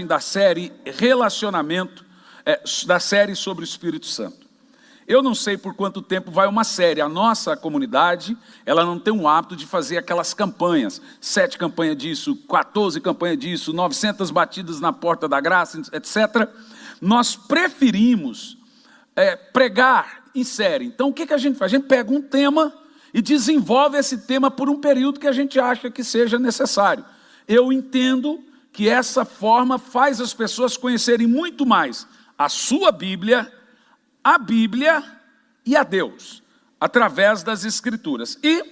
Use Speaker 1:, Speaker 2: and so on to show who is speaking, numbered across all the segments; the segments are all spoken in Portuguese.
Speaker 1: da série Relacionamento, da série sobre o Espírito Santo. Eu não sei por quanto tempo vai uma série. A nossa comunidade, ela não tem o hábito de fazer aquelas campanhas. 7 campanhas disso, 14 campanhas disso, 900 batidas na porta da graça, etc. Nós preferimos pregar em série. Então o que a gente faz? A gente pega um tema e desenvolve esse tema por um período que a gente acha que seja necessário. Eu entendo que essa forma faz as pessoas conhecerem muito mais a sua Bíblia, a Bíblia e a Deus, através das Escrituras. E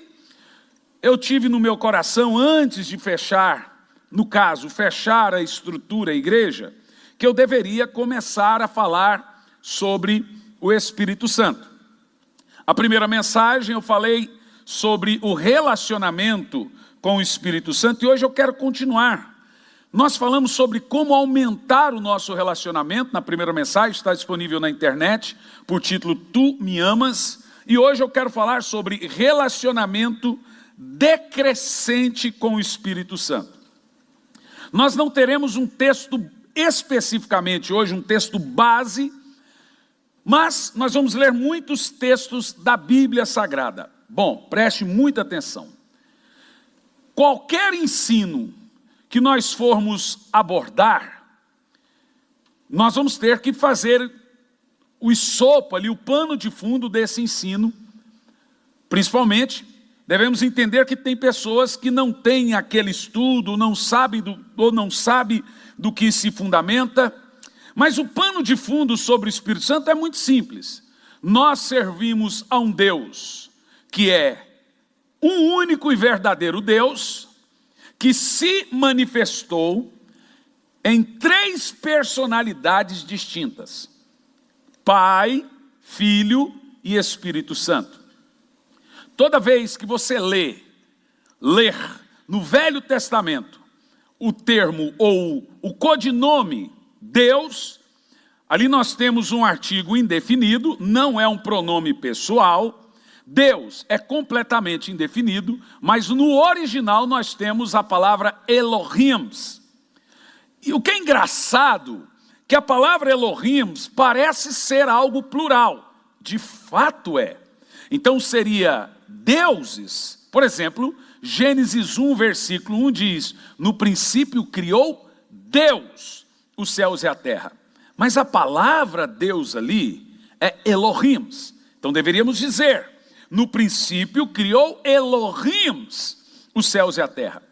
Speaker 1: eu tive no meu coração, antes de fechar, no caso, fechar a estrutura, a igreja, que eu deveria começar a falar sobre o Espírito Santo. A primeira mensagem eu falei sobre o relacionamento com o Espírito Santo e hoje eu quero continuar. Nós falamos sobre como aumentar o nosso relacionamento. Na primeira mensagem, está disponível na internet, por título Tu Me Amas. E hoje eu quero falar sobre relacionamento decrescente com o Espírito Santo. Nós não teremos um texto especificamente hoje, um texto base, mas nós vamos ler muitos textos da Bíblia Sagrada. Bom, preste muita atenção. Qualquer ensino que nós formos abordar, nós vamos ter que fazer o escopo ali, o pano de fundo desse ensino. Principalmente, devemos entender que tem pessoas que não têm aquele estudo, não sabem do que se fundamenta, mas o pano de fundo sobre o Espírito Santo é muito simples. Nós servimos a um Deus que é um único e verdadeiro Deus, que se manifestou em 3 personalidades distintas: Pai, Filho e Espírito Santo. Toda vez que você ler no Velho Testamento o termo ou o codinome Deus, ali nós temos um artigo indefinido, não é um pronome pessoal. Deus é completamente indefinido, mas no original nós temos a palavra Elohim. E o que é engraçado, que a palavra Elohim parece ser algo plural. De fato é. Então seria deuses. Por exemplo, Gênesis 1, versículo 1 diz: no princípio criou Deus os céus e a terra. Mas a palavra Deus ali é Elohim. Então deveríamos dizer: no princípio criou Elohim os céus e a terra.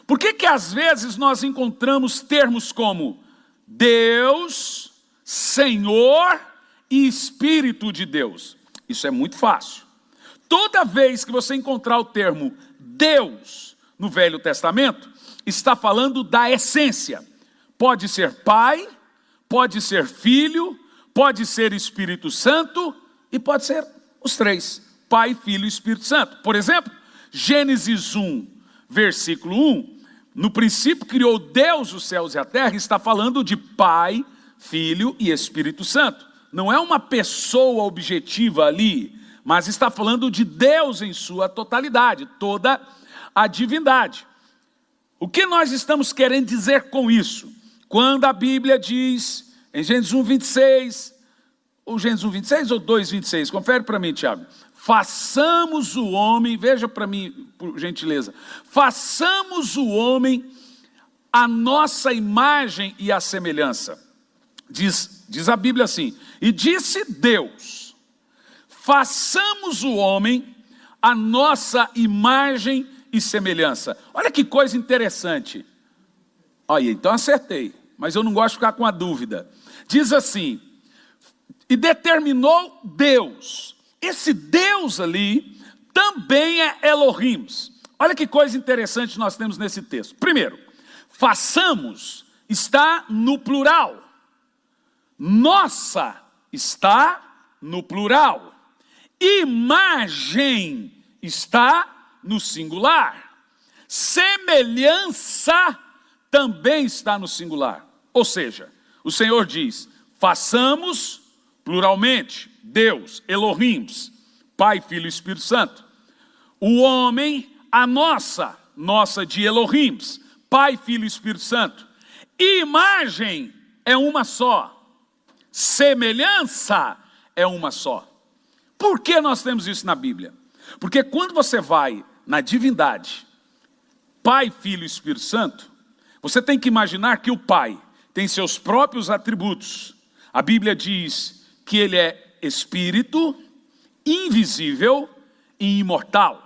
Speaker 1: Por que às vezes nós encontramos termos como Deus, Senhor e Espírito de Deus? Isso é muito fácil. Toda vez que você encontrar o termo Deus no Velho Testamento, está falando da essência. Pode ser Pai, pode ser Filho, pode ser Espírito Santo e pode ser os 3. Pai, Filho e Espírito Santo. Por exemplo, Gênesis 1, versículo 1, no princípio criou Deus os céus e a terra, está falando de Pai, Filho e Espírito Santo. Não é uma pessoa objetiva ali, mas está falando de Deus em sua totalidade, toda a divindade. O que nós estamos querendo dizer com isso? Quando a Bíblia diz, em Gênesis 1, 26, ou Gênesis 1, 26 ou 2, 26, confere para mim, Tiago. Façamos o homem, veja para mim, por gentileza, façamos o homem a nossa imagem e a semelhança. Diz a Bíblia assim: e disse Deus, façamos o homem a nossa imagem e semelhança. Olha que coisa interessante. Olha, então acertei, mas eu não gosto de ficar com a dúvida. Diz assim: e determinou Deus. Esse Deus ali também é Elohim. Olha que coisa interessante nós temos nesse texto. Primeiro, façamos está no plural. Nossa está no plural. Imagem está no singular. Semelhança também está no singular. Ou seja, o Senhor diz: façamos pluralmente, Deus, Elohim, Pai, Filho e Espírito Santo. O homem, a nossa de Elohim, Pai, Filho e Espírito Santo. Imagem é uma só. Semelhança é uma só. Por que nós temos isso na Bíblia? Porque quando você vai na divindade, Pai, Filho e Espírito Santo, você tem que imaginar que o Pai tem seus próprios atributos. A Bíblia diz que ele é espírito, invisível e imortal.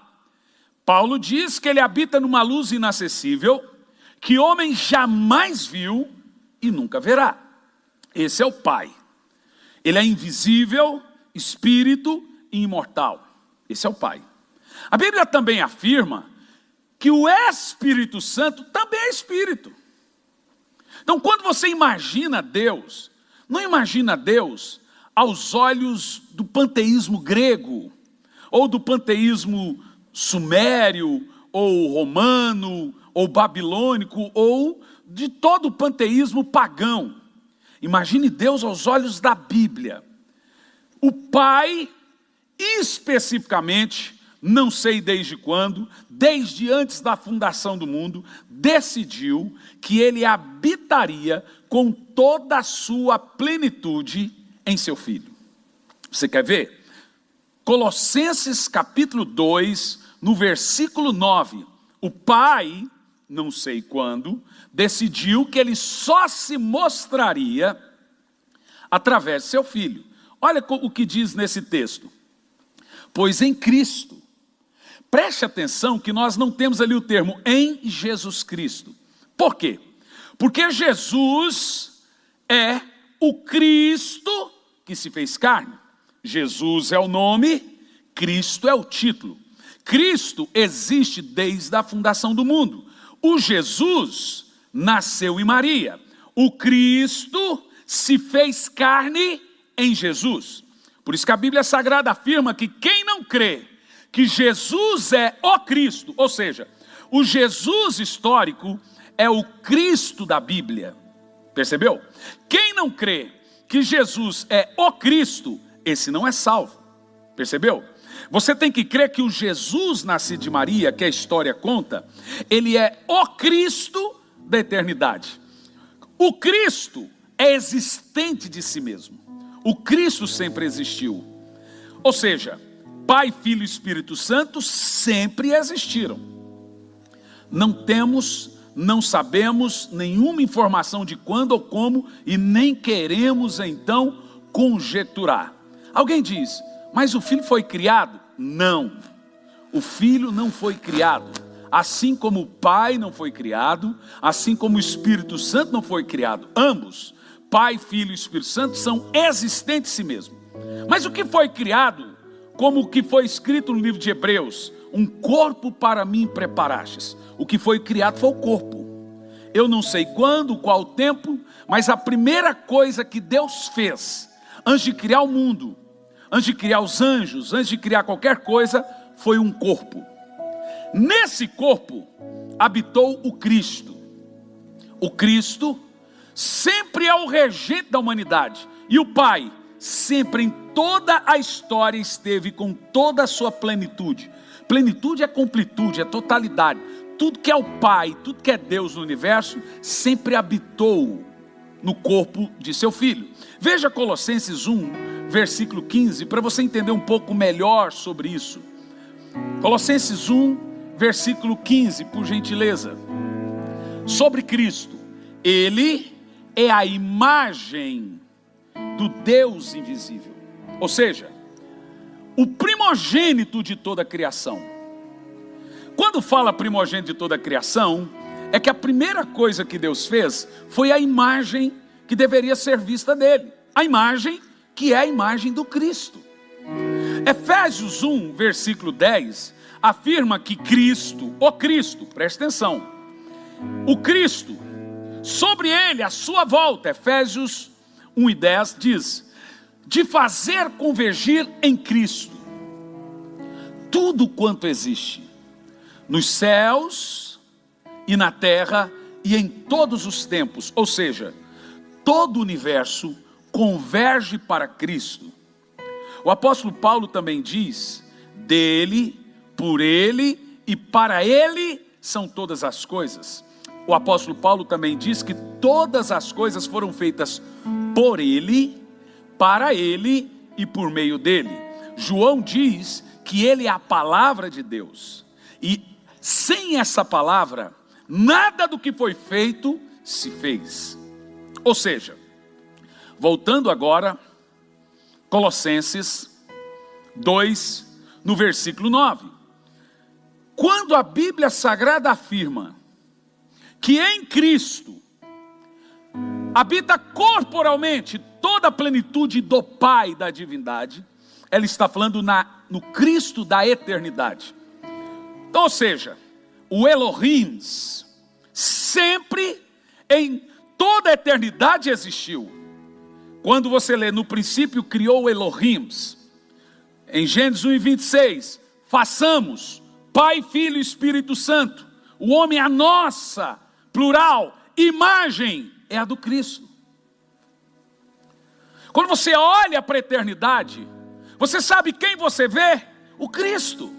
Speaker 1: Paulo diz que ele habita numa luz inacessível, que homem jamais viu e nunca verá. Esse é o Pai. Ele é invisível, espírito e imortal. Esse é o Pai. A Bíblia também afirma que o Espírito Santo também é espírito. Então, quando você imagina Deus, não imagina Deus aos olhos do panteísmo grego, ou do panteísmo sumério, ou romano, ou babilônico, ou de todo o panteísmo pagão. Imagine Deus aos olhos da Bíblia. O Pai, especificamente, não sei desde quando, desde antes da fundação do mundo, decidiu que ele habitaria com toda a sua plenitude em seu Filho. Você quer ver? Colossenses capítulo 2, no versículo 9, o Pai, não sei quando, decidiu que ele só se mostraria através de seu Filho. Olha o que diz nesse texto. Pois em Cristo, preste atenção que nós não temos ali o termo em Jesus Cristo. Por quê? Porque Jesus é o Cristo que se fez carne. Jesus é o nome, Cristo é o título. Cristo existe desde a fundação do mundo. O Jesus nasceu em Maria. O Cristo se fez carne em Jesus. Por isso que a Bíblia Sagrada afirma que quem não crê que Jesus é o Cristo, ou seja, o Jesus histórico é o Cristo da Bíblia. Percebeu? Quem não crê que Jesus é o Cristo, esse não é salvo. Percebeu? Você tem que crer que o Jesus nascido de Maria, que a história conta, ele é o Cristo da eternidade. O Cristo é existente de si mesmo. O Cristo sempre existiu. Ou seja, Pai, Filho e Espírito Santo sempre existiram. Não temos, não sabemos nenhuma informação de quando ou como e nem queremos então conjecturar. Alguém diz, mas o Filho foi criado? Não, o Filho não foi criado. Assim como o Pai não foi criado, assim como o Espírito Santo não foi criado. Ambos, Pai, Filho e Espírito Santo, são existentes em si mesmo. Mas o que foi criado? Como o que foi escrito no livro de Hebreus, um corpo para mim preparastes. O que foi criado foi o corpo. Eu não sei quando, qual tempo, mas a primeira coisa que Deus fez, antes de criar o mundo, antes de criar os anjos, antes de criar qualquer coisa, foi um corpo. Nesse corpo habitou o Cristo. O Cristo sempre é o regente da humanidade. E o Pai sempre em toda a história esteve com toda a sua plenitude. Plenitude é completude, é totalidade. Tudo que é o Pai, tudo que é Deus no universo, sempre habitou no corpo de seu Filho. Veja Colossenses 1, versículo 15, para você entender um pouco melhor sobre isso. Colossenses 1, versículo 15, por gentileza. Sobre Cristo, Ele é a imagem do Deus invisível. Ou seja, o primogênito de toda a criação. Quando fala primogênito de toda a criação, é que a primeira coisa que Deus fez foi a imagem que deveria ser vista dele. A imagem que é a imagem do Cristo. Efésios 1, versículo 10, afirma que Cristo, o Cristo, preste atenção, o Cristo, sobre ele, a sua volta, Efésios 1 e 10 diz, de fazer convergir em Cristo tudo quanto existe, nos céus e na terra e em todos os tempos, ou seja, todo o universo converge para Cristo. O apóstolo Paulo também diz, dele, por ele e para ele são todas as coisas. o apóstolo Paulo também diz que todas as coisas foram feitas por Ele, para Ele e por meio dele. João diz que Ele é a palavra de Deus. E sem essa palavra, nada do que foi feito se fez. Ou seja, voltando agora, Colossenses 2, no versículo 9. Quando a Bíblia Sagrada afirma que em Cristo habita corporalmente toda a plenitude do Pai da divindade, ela está falando no Cristo da eternidade. Então, ou seja, o Elohim sempre em toda a eternidade existiu. Quando você lê no princípio criou o Elohim, em Gênesis 1:26, façamos Pai, Filho e Espírito Santo, o homem a nossa, plural, imagem é a do Cristo. Quando você olha para a eternidade, você sabe quem você vê? O Cristo.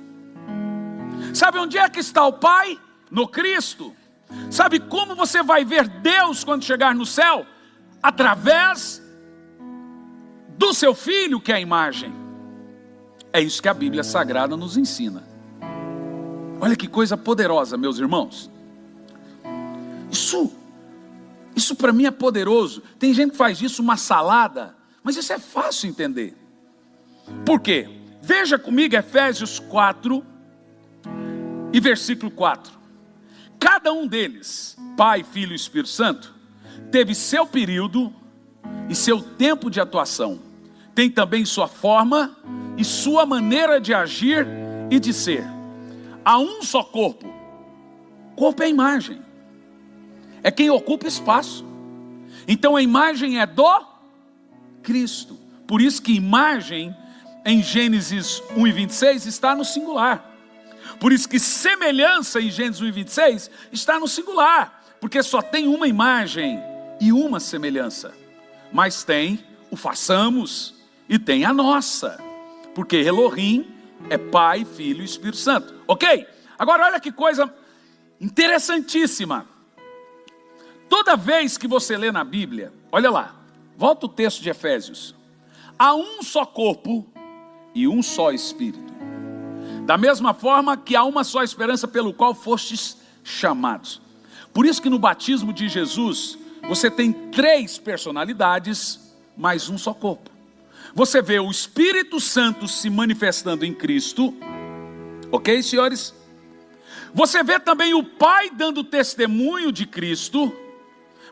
Speaker 1: Sabe onde é que está o Pai? No Cristo. Sabe como você vai ver Deus quando chegar no céu? Através do seu Filho, que é a imagem. É isso que a Bíblia Sagrada nos ensina. Olha que coisa poderosa, meus irmãos. Isso para mim é poderoso. Tem gente que faz disso uma salada, mas isso é fácil entender. Por quê? Veja comigo Efésios 4 e versículo 4. Cada um deles, Pai, Filho e Espírito Santo, teve seu período e seu tempo de atuação. Tem também sua forma e sua maneira de agir e de ser. Há um só corpo. Corpo é a imagem. É quem ocupa espaço. Então a imagem é do Cristo. Por isso que imagem em Gênesis 1:26 está no singular. Por isso que semelhança em Gênesis 1:26 está no singular. Porque só tem uma imagem e uma semelhança. Mas tem o façamos e tem a nossa. Porque Elohim é Pai, Filho e Espírito Santo. Ok? Agora olha que coisa interessantíssima. Toda vez que você lê na Bíblia, olha lá, volta o texto de Efésios. Há um só corpo e um só Espírito. Da mesma forma que há uma só esperança pelo qual fostes chamados. Por isso que no batismo de Jesus, você tem 3 personalidades, mais um só corpo. Você vê o Espírito Santo se manifestando em Cristo. Ok, senhores? Você vê também o Pai dando testemunho de Cristo.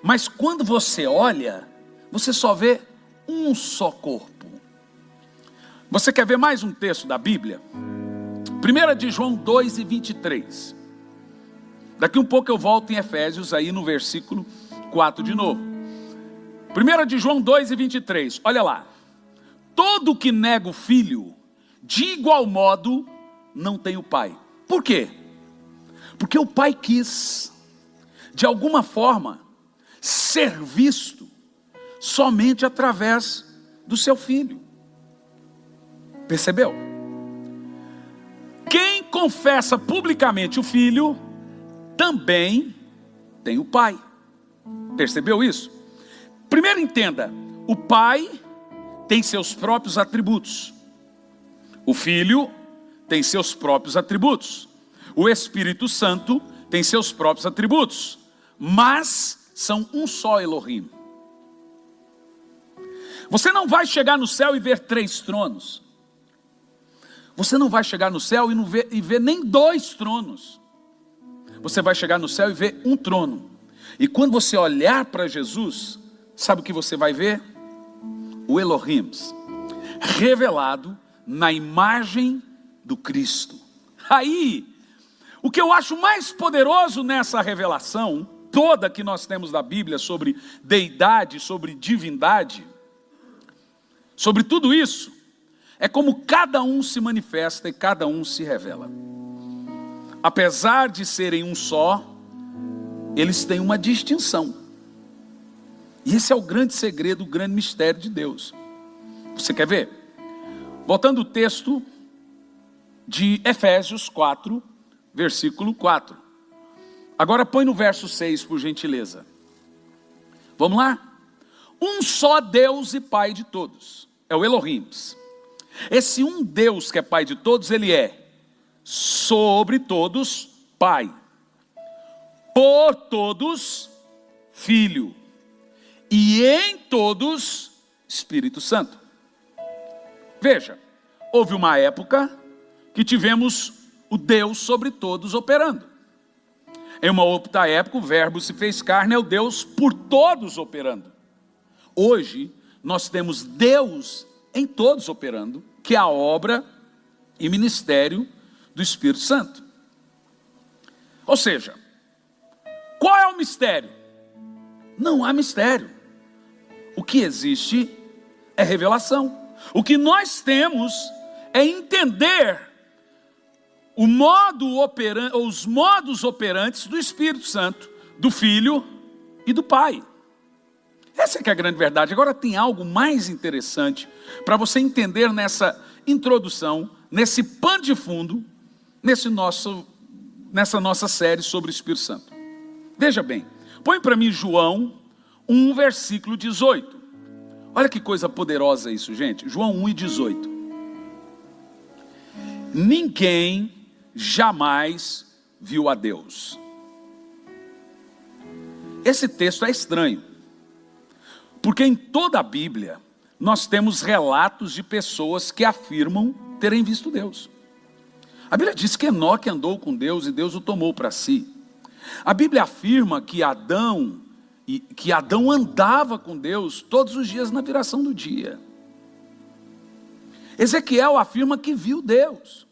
Speaker 1: Mas quando você olha, você só vê um só corpo. Você quer ver mais um texto da Bíblia? 1 de João 2:23. Daqui um pouco eu volto em Efésios, aí no versículo 4 de novo. 1 de João 2:23, olha lá. Todo que nega o Filho, de igual modo, não tem o Pai. Por quê? Porque o Pai quis, de alguma forma, ser visto somente através do seu Filho. Percebeu? Quem confessa publicamente o Filho, também tem o Pai. Percebeu isso? Primeiro entenda, o Pai tem seus próprios atributos. O Filho tem seus próprios atributos. O Espírito Santo tem seus próprios atributos. Mas são um só Elohim. Você não vai chegar no céu e ver 3 tronos. Você não vai chegar no céu e ver nem 2 tronos. Você vai chegar no céu e ver um trono. E quando você olhar para Jesus, sabe o que você vai ver? O Elohim, revelado na imagem do Cristo. Aí, o que eu acho mais poderoso nessa revelação toda que nós temos da Bíblia sobre deidade, sobre divindade, sobre tudo isso, é como cada um se manifesta e cada um se revela. Apesar de serem um só, eles têm uma distinção. E esse é o grande segredo, o grande mistério de Deus. Você quer ver? Voltando ao texto de Efésios 4, versículo 4. Agora põe no verso 6, por gentileza. Vamos lá? Um só Deus e Pai de todos. É o Elohim. Esse um Deus que é Pai de todos, ele é sobre todos Pai, por todos Filho e em todos Espírito Santo. Veja, houve uma época que tivemos o Deus sobre todos operando. Em uma outra época o verbo se fez carne, é o Deus por todos operando. Hoje nós temos Deus em todos operando, que é a obra e ministério do Espírito Santo. Ou seja, qual é o mistério? Não há mistério. O que existe é revelação. O que nós temos é entender os modos operantes do Espírito Santo, do Filho e do Pai. Essa é que é a grande verdade. Agora tem algo mais interessante para você entender nessa introdução, nesse pano de fundo, nessa nossa série sobre o Espírito Santo. Veja bem, põe para mim João 1, versículo 18. Olha que coisa poderosa isso, gente. João 1 e 18. Ninguém jamais viu a Deus. Esse texto é estranho, porque em toda a Bíblia nós temos relatos de pessoas que afirmam terem visto Deus. A Bíblia diz que Enoque andou com Deus e Deus o tomou para si. A Bíblia afirma que Adão andava com Deus todos os dias na viração do dia. Ezequiel afirma que viu Deus.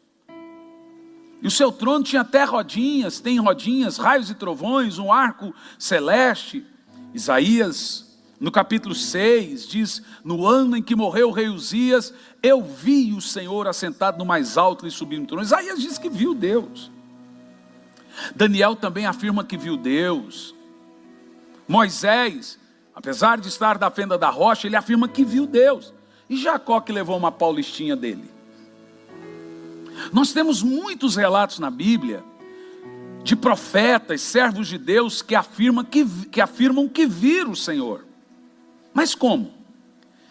Speaker 1: E o seu trono tinha até rodinhas, tem rodinhas, raios e trovões, um arco celeste. Isaías, no capítulo 6, diz: no ano em que morreu o rei Uzias, eu vi o Senhor assentado no mais alto e subindo no trono. Isaías diz que viu Deus. Daniel também afirma que viu Deus. Moisés, apesar de estar da fenda da rocha, ele afirma que viu Deus. E Jacó, que levou uma paulistinha dele. Nós temos muitos relatos na Bíblia de profetas, servos de Deus que afirmam que viram o Senhor. Mas como?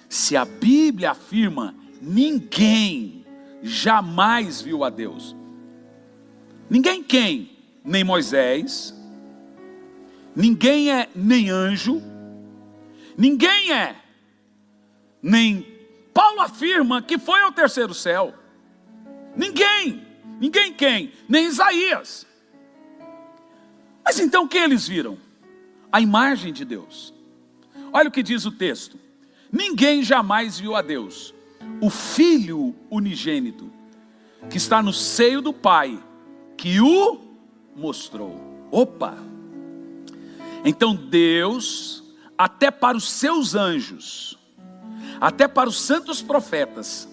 Speaker 1: Se a Bíblia afirma ninguém jamais viu a Deus. Ninguém quem? Nem Moisés, ninguém é nem anjo, ninguém é nem... Paulo afirma que foi ao terceiro céu. Ninguém quem? Nem Isaías. Mas então quem eles viram? A imagem de Deus. Olha o que diz o texto: ninguém jamais viu a Deus. O Filho unigênito, que está no seio do Pai, que o mostrou. Opa! Então Deus, até para os seus anjos, até para os santos profetas,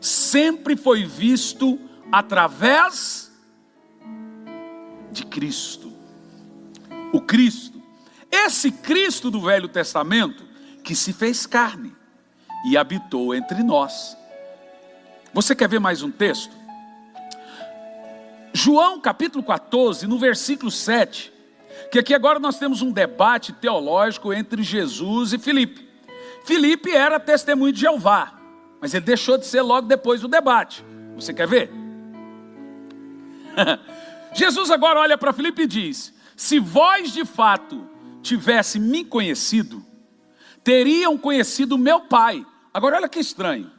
Speaker 1: sempre foi visto através de Cristo. O Cristo, esse Cristo do Velho Testamento, que se fez carne e habitou entre nós. Você quer ver mais um texto? João capítulo 14, no versículo 7, que aqui agora nós temos um debate teológico entre Jesus e Filipe. Filipe era testemunho de Jeová, mas ele deixou de ser logo depois do debate. Você quer ver? Jesus agora olha para Filipe e diz: se vós de fato tivesse me conhecido, teriam conhecido meu Pai. Agora olha que estranho.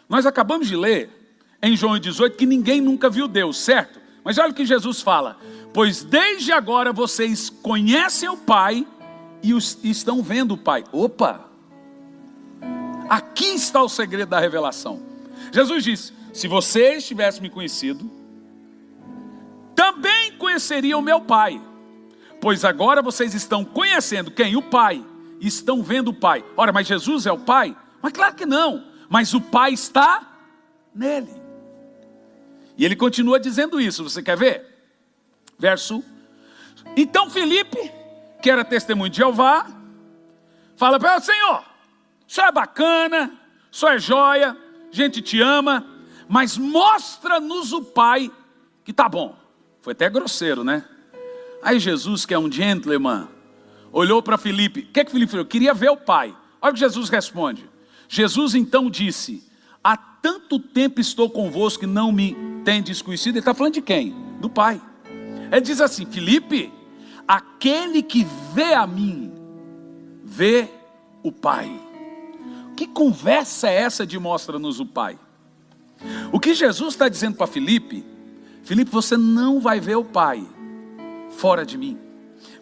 Speaker 1: Nós acabamos de ler em João 18 que ninguém nunca viu Deus, certo? Mas olha o que Jesus fala: pois desde agora vocês conhecem o Pai e estão vendo o Pai. Opa! Aqui está o segredo da revelação. Jesus disse: se vocês tivessem me conhecido, também conheceriam o meu Pai. Pois agora vocês estão conhecendo quem? O Pai. E estão vendo o Pai. Ora, mas Jesus é o Pai? Mas claro que não. Mas o Pai está nele. E ele continua dizendo isso. Você quer ver? Verso. Então Filipe, que era testemunho de Jeová, fala para ele: Senhor, o senhor é bacana, o senhor é joia, a gente te ama, mas mostra-nos o Pai, que tá bom. Foi até grosseiro, né? Aí Jesus, que é um gentleman, olhou para Filipe. O que Filipe falou? Eu queria ver o Pai. Olha o que Jesus responde. Jesus então disse: há tanto tempo estou convosco que não me tendes conhecido. Ele está falando de quem? Do Pai. Ele diz assim: Filipe, aquele que vê a mim, vê o Pai. Que conversa é essa de mostra-nos o Pai? O que Jesus está dizendo para Filipe: Filipe, você não vai ver o Pai fora de mim.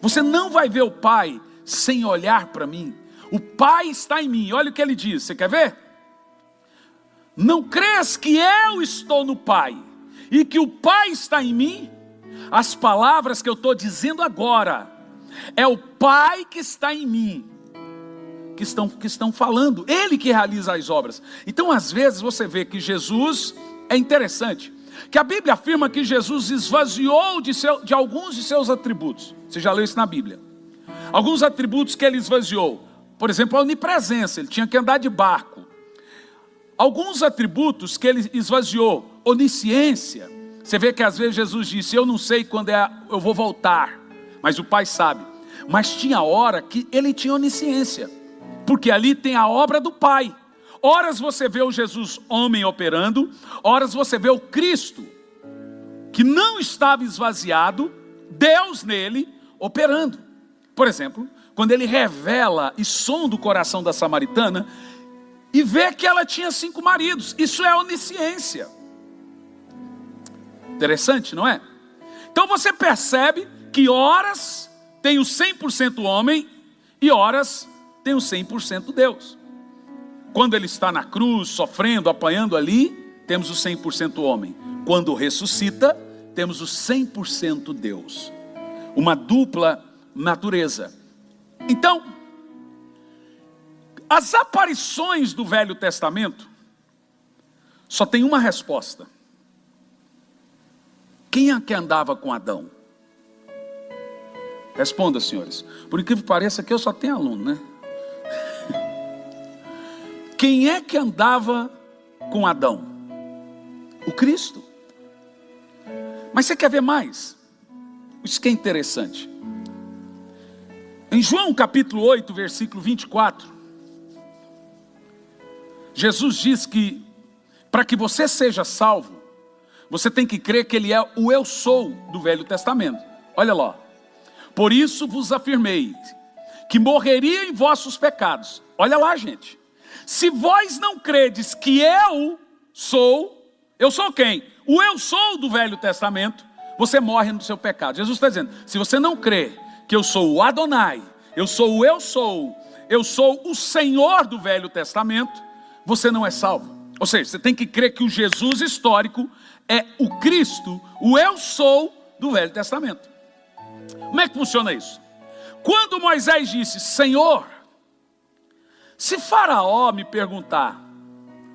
Speaker 1: Você não vai ver o Pai sem olhar para mim. O Pai está em mim. Olha o que ele diz, você quer ver? Não crês que eu estou no Pai e que o Pai está em mim? As palavras que eu estou dizendo agora, é o Pai que está em mim que estão falando, Ele que realiza as obras. Então às vezes você vê que Jesus, é interessante, que a Bíblia afirma que Jesus esvaziou de alguns de seus atributos. Você já leu isso na Bíblia? Alguns atributos que Ele esvaziou. Por exemplo, a onipresença, Ele tinha que andar de barco. Alguns atributos que Ele esvaziou. Onisciência. Você vê que às vezes Jesus disse: eu não sei quando eu vou voltar, mas o Pai sabe. Mas tinha hora que Ele tinha onisciência, porque ali tem a obra do Pai. Horas você vê o Jesus homem operando, horas você vê o Cristo, que não estava esvaziado, Deus nele operando. Por exemplo, quando ele revela e sonda o coração da samaritana, e vê que ela tinha 5 maridos, isso é onisciência. Interessante, não é? Então você percebe que horas tem o 100% homem, e horas tem o 100% Deus. Quando ele está na cruz, sofrendo, apanhando ali, temos o 100% homem. Quando ressuscita, temos o 100% Deus. Uma dupla natureza. Então, as aparições do Velho Testamento só tem uma resposta. Quem é que andava com Adão? Responda, senhores. Por incrível que pareça, que eu só tenho aluno, né? Quem é que andava com Adão? O Cristo. Mas você quer ver mais? Isso que é interessante. Em João capítulo 8, versículo 24, Jesus diz que para que você seja salvo, você tem que crer que Ele é o eu sou do Velho Testamento. Olha lá. Por isso vos afirmei que morreria em vossos pecados. Olha lá, gente. Se vós não credes que eu sou quem? O eu sou do Velho Testamento, você morre no seu pecado. Jesus está dizendo: se você não crê que eu sou o Adonai, eu sou o Senhor do Velho Testamento, você não é salvo. Ou seja, você tem que crer que o Jesus histórico é o Cristo, o eu sou do Velho Testamento. Como é que funciona isso? Quando Moisés disse: Senhor, se Faraó me perguntar,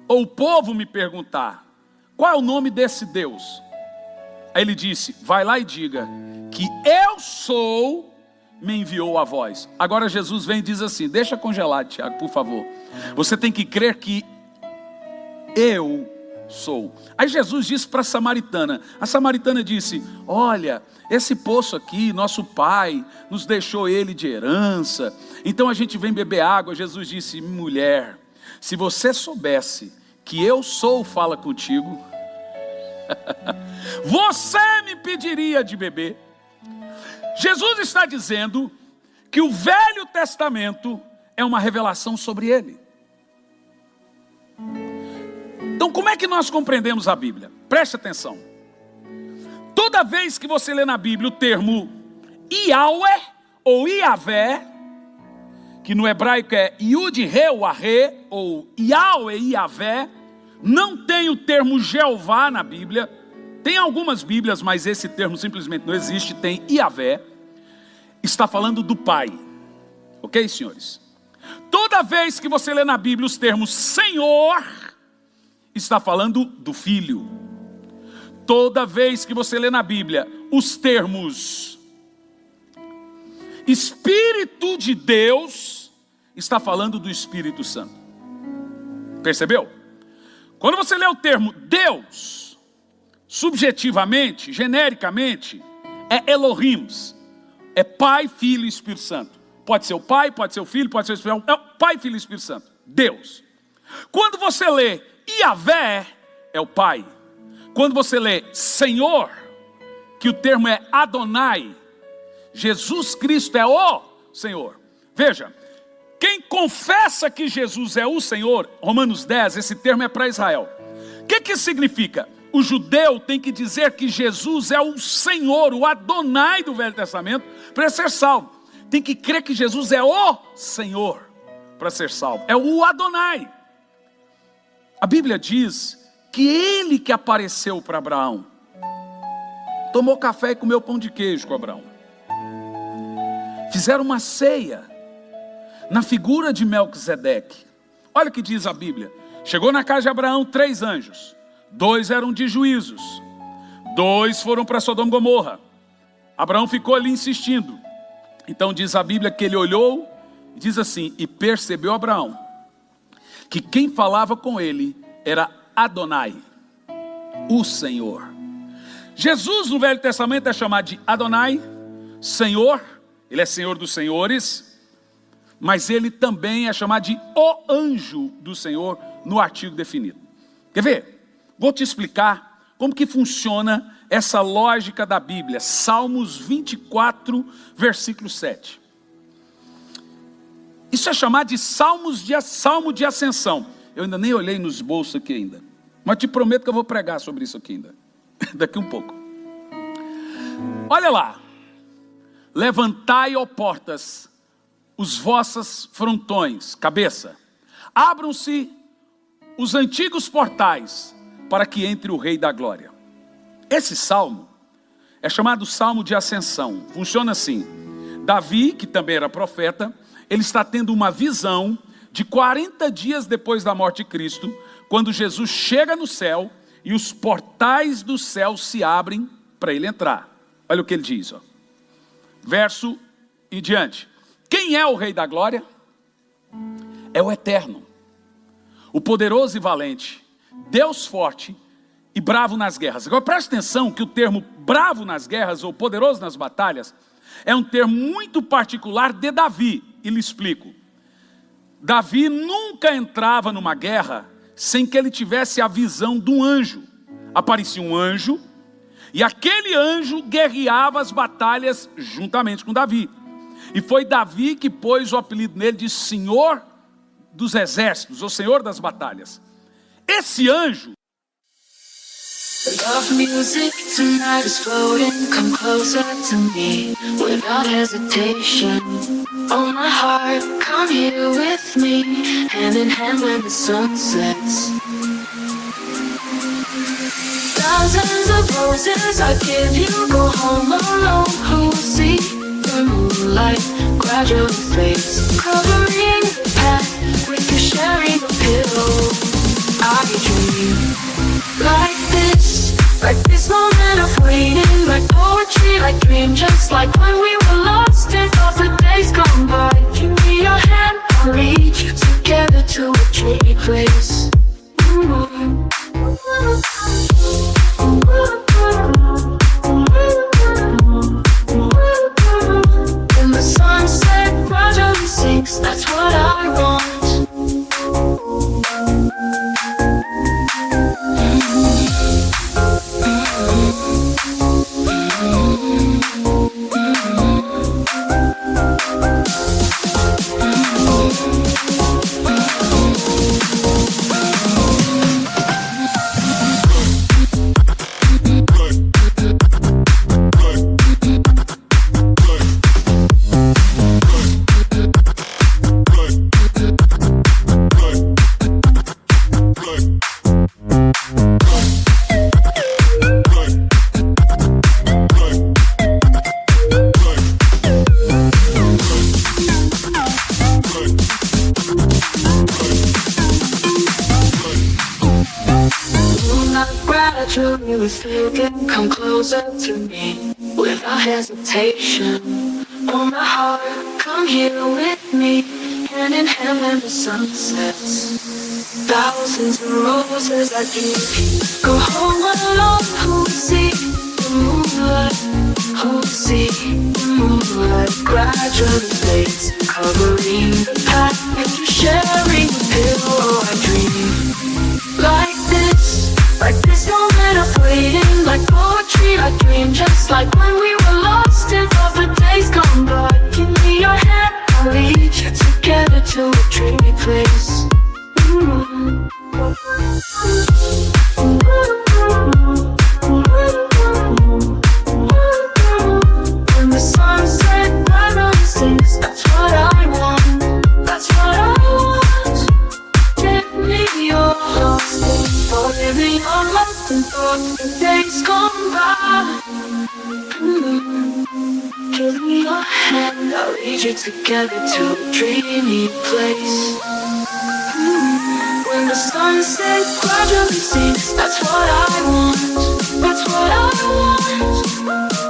Speaker 1: ou o povo me perguntar, qual é o nome desse Deus? Aí ele disse: vai lá e diga que eu sou, me enviou a vós. Agora Jesus vem e diz assim: deixa congelar, Tiago, por favor. Você tem que crer que eu sou. Aí Jesus disse para a samaritana. A samaritana disse: olha, esse poço aqui, nosso pai nos deixou ele de herança, então a gente vem beber água. Jesus disse: mulher, se você soubesse que eu sou, fala contigo, você me pediria de beber. Jesus está dizendo que o Velho Testamento é uma revelação sobre ele. Então como é que nós compreendemos a Bíblia? Preste atenção. Toda vez que você lê na Bíblia o termo Yahweh ou Yahvé, que no hebraico é Yud-He-Wah-He, ou Yahweh e Yahvé, não tem o termo Jeová na Bíblia. Tem algumas Bíblias, mas esse termo simplesmente não existe. Tem Yahvé. Está falando do Pai. Ok, senhores? Toda vez que você lê na Bíblia os termos Senhor, está falando do Filho. Toda vez que você lê na Bíblia os termos Espírito de Deus, está falando do Espírito Santo. Percebeu? Quando você lê o termo Deus, subjetivamente, genericamente, é Elohim. é Pai, Filho e Espírito Santo. Pode ser o Pai, pode ser o Filho, pode ser o Espírito Santo. É o Pai, Filho e Espírito Santo. Deus. Quando você lê Yahvé, é o Pai. Quando você lê Senhor, que o termo é Adonai, Jesus Cristo é o Senhor. Veja, quem confessa que Jesus é o Senhor, Romanos 10, esse termo é para Israel. O que significa? O judeu tem que dizer que Jesus é o Senhor, o Adonai do Velho Testamento, para ser salvo. Tem que crer que Jesus é o Senhor para ser salvo. É o Adonai. A Bíblia diz que ele que apareceu para Abraão, tomou café e comeu pão de queijo com Abraão. Fizeram uma ceia na figura de Melquisedeque. Olha o que diz a Bíblia. Chegou na casa de Abraão 3 anjos. 2 eram de juízos. 2 foram para Sodoma e Gomorra. Abraão ficou ali insistindo. Então diz a Bíblia que ele olhou e diz assim: e percebeu Abraão que quem falava com ele era Adonai, o Senhor. Jesus no Velho Testamento é chamado de Adonai, Senhor. Ele é Senhor dos senhores, mas ele também é chamado de o anjo do Senhor no artigo definido. Quer ver? Vou te explicar como que funciona essa lógica da Bíblia. Salmos 24, versículo 7. Isso é chamado de salmo de ascensão. Eu ainda nem olhei nos bolsos aqui ainda, mas te prometo que eu vou pregar sobre isso aqui ainda, daqui um pouco. Olha lá. Levantai, ó portas, os vossos frontões, cabeça. Abram-se os antigos portais, para que entre o Rei da Glória. Esse salmo é chamado salmo de ascensão. Funciona assim: Davi, que também era profeta, ele está tendo uma visão de 40 dias depois da morte de Cristo, quando Jesus chega no céu e os portais do céu se abrem para ele entrar. Olha o que ele diz, ó. Verso em diante. Quem é o Rei da Glória? É o Eterno, o poderoso e valente, Deus forte e bravo nas guerras. Agora preste atenção que o termo bravo nas guerras ou poderoso nas batalhas é um termo muito particular de Davi. E lhe explico. Davi nunca entrava numa guerra sem que ele tivesse a visão de um anjo. Aparecia um anjo e aquele anjo guerreava as batalhas juntamente com Davi. E foi Davi que pôs o apelido nele de Senhor dos Exércitos, ou Senhor das Batalhas. Esse anjo...
Speaker 2: Love music tonight is floating, come closer to me without hesitation. Oh my heart, come here with me, hand in hand when the sun sets. Thousands of roses I give you, go home alone. Who will see the moonlight gradually fades, covering the path with you sharing a pillow. I dream like this moment of waiting, like poetry, like dream, just like when we were lost in thoughts the days gone by. Give me your hand, I'll lead you together to a dreamy place. When the sunset gradually sinks, that's what I want. Come closer to me without hesitation. Oh my heart, come here with me, hand in hand when the sun sets. Thousands of roses I give you, go home alone. Who will see the moonlight who will see the moonlight gradually fades, covering the path if you're sharing a pillow. I dream like this moment of waiting, like poetry. I dream just like when we were lost in love, the days gone by. Give me your hand, I'll lead you together to a dreamy place. When the sunset finally sinks, that's what I want. That's what I want. Give me your heart, for living on lost in thoughts, the days gone by. Give me your hand, I'll lead you together to a dreamy place. When the sunset gradually sinks, that's what I want. That's what I want.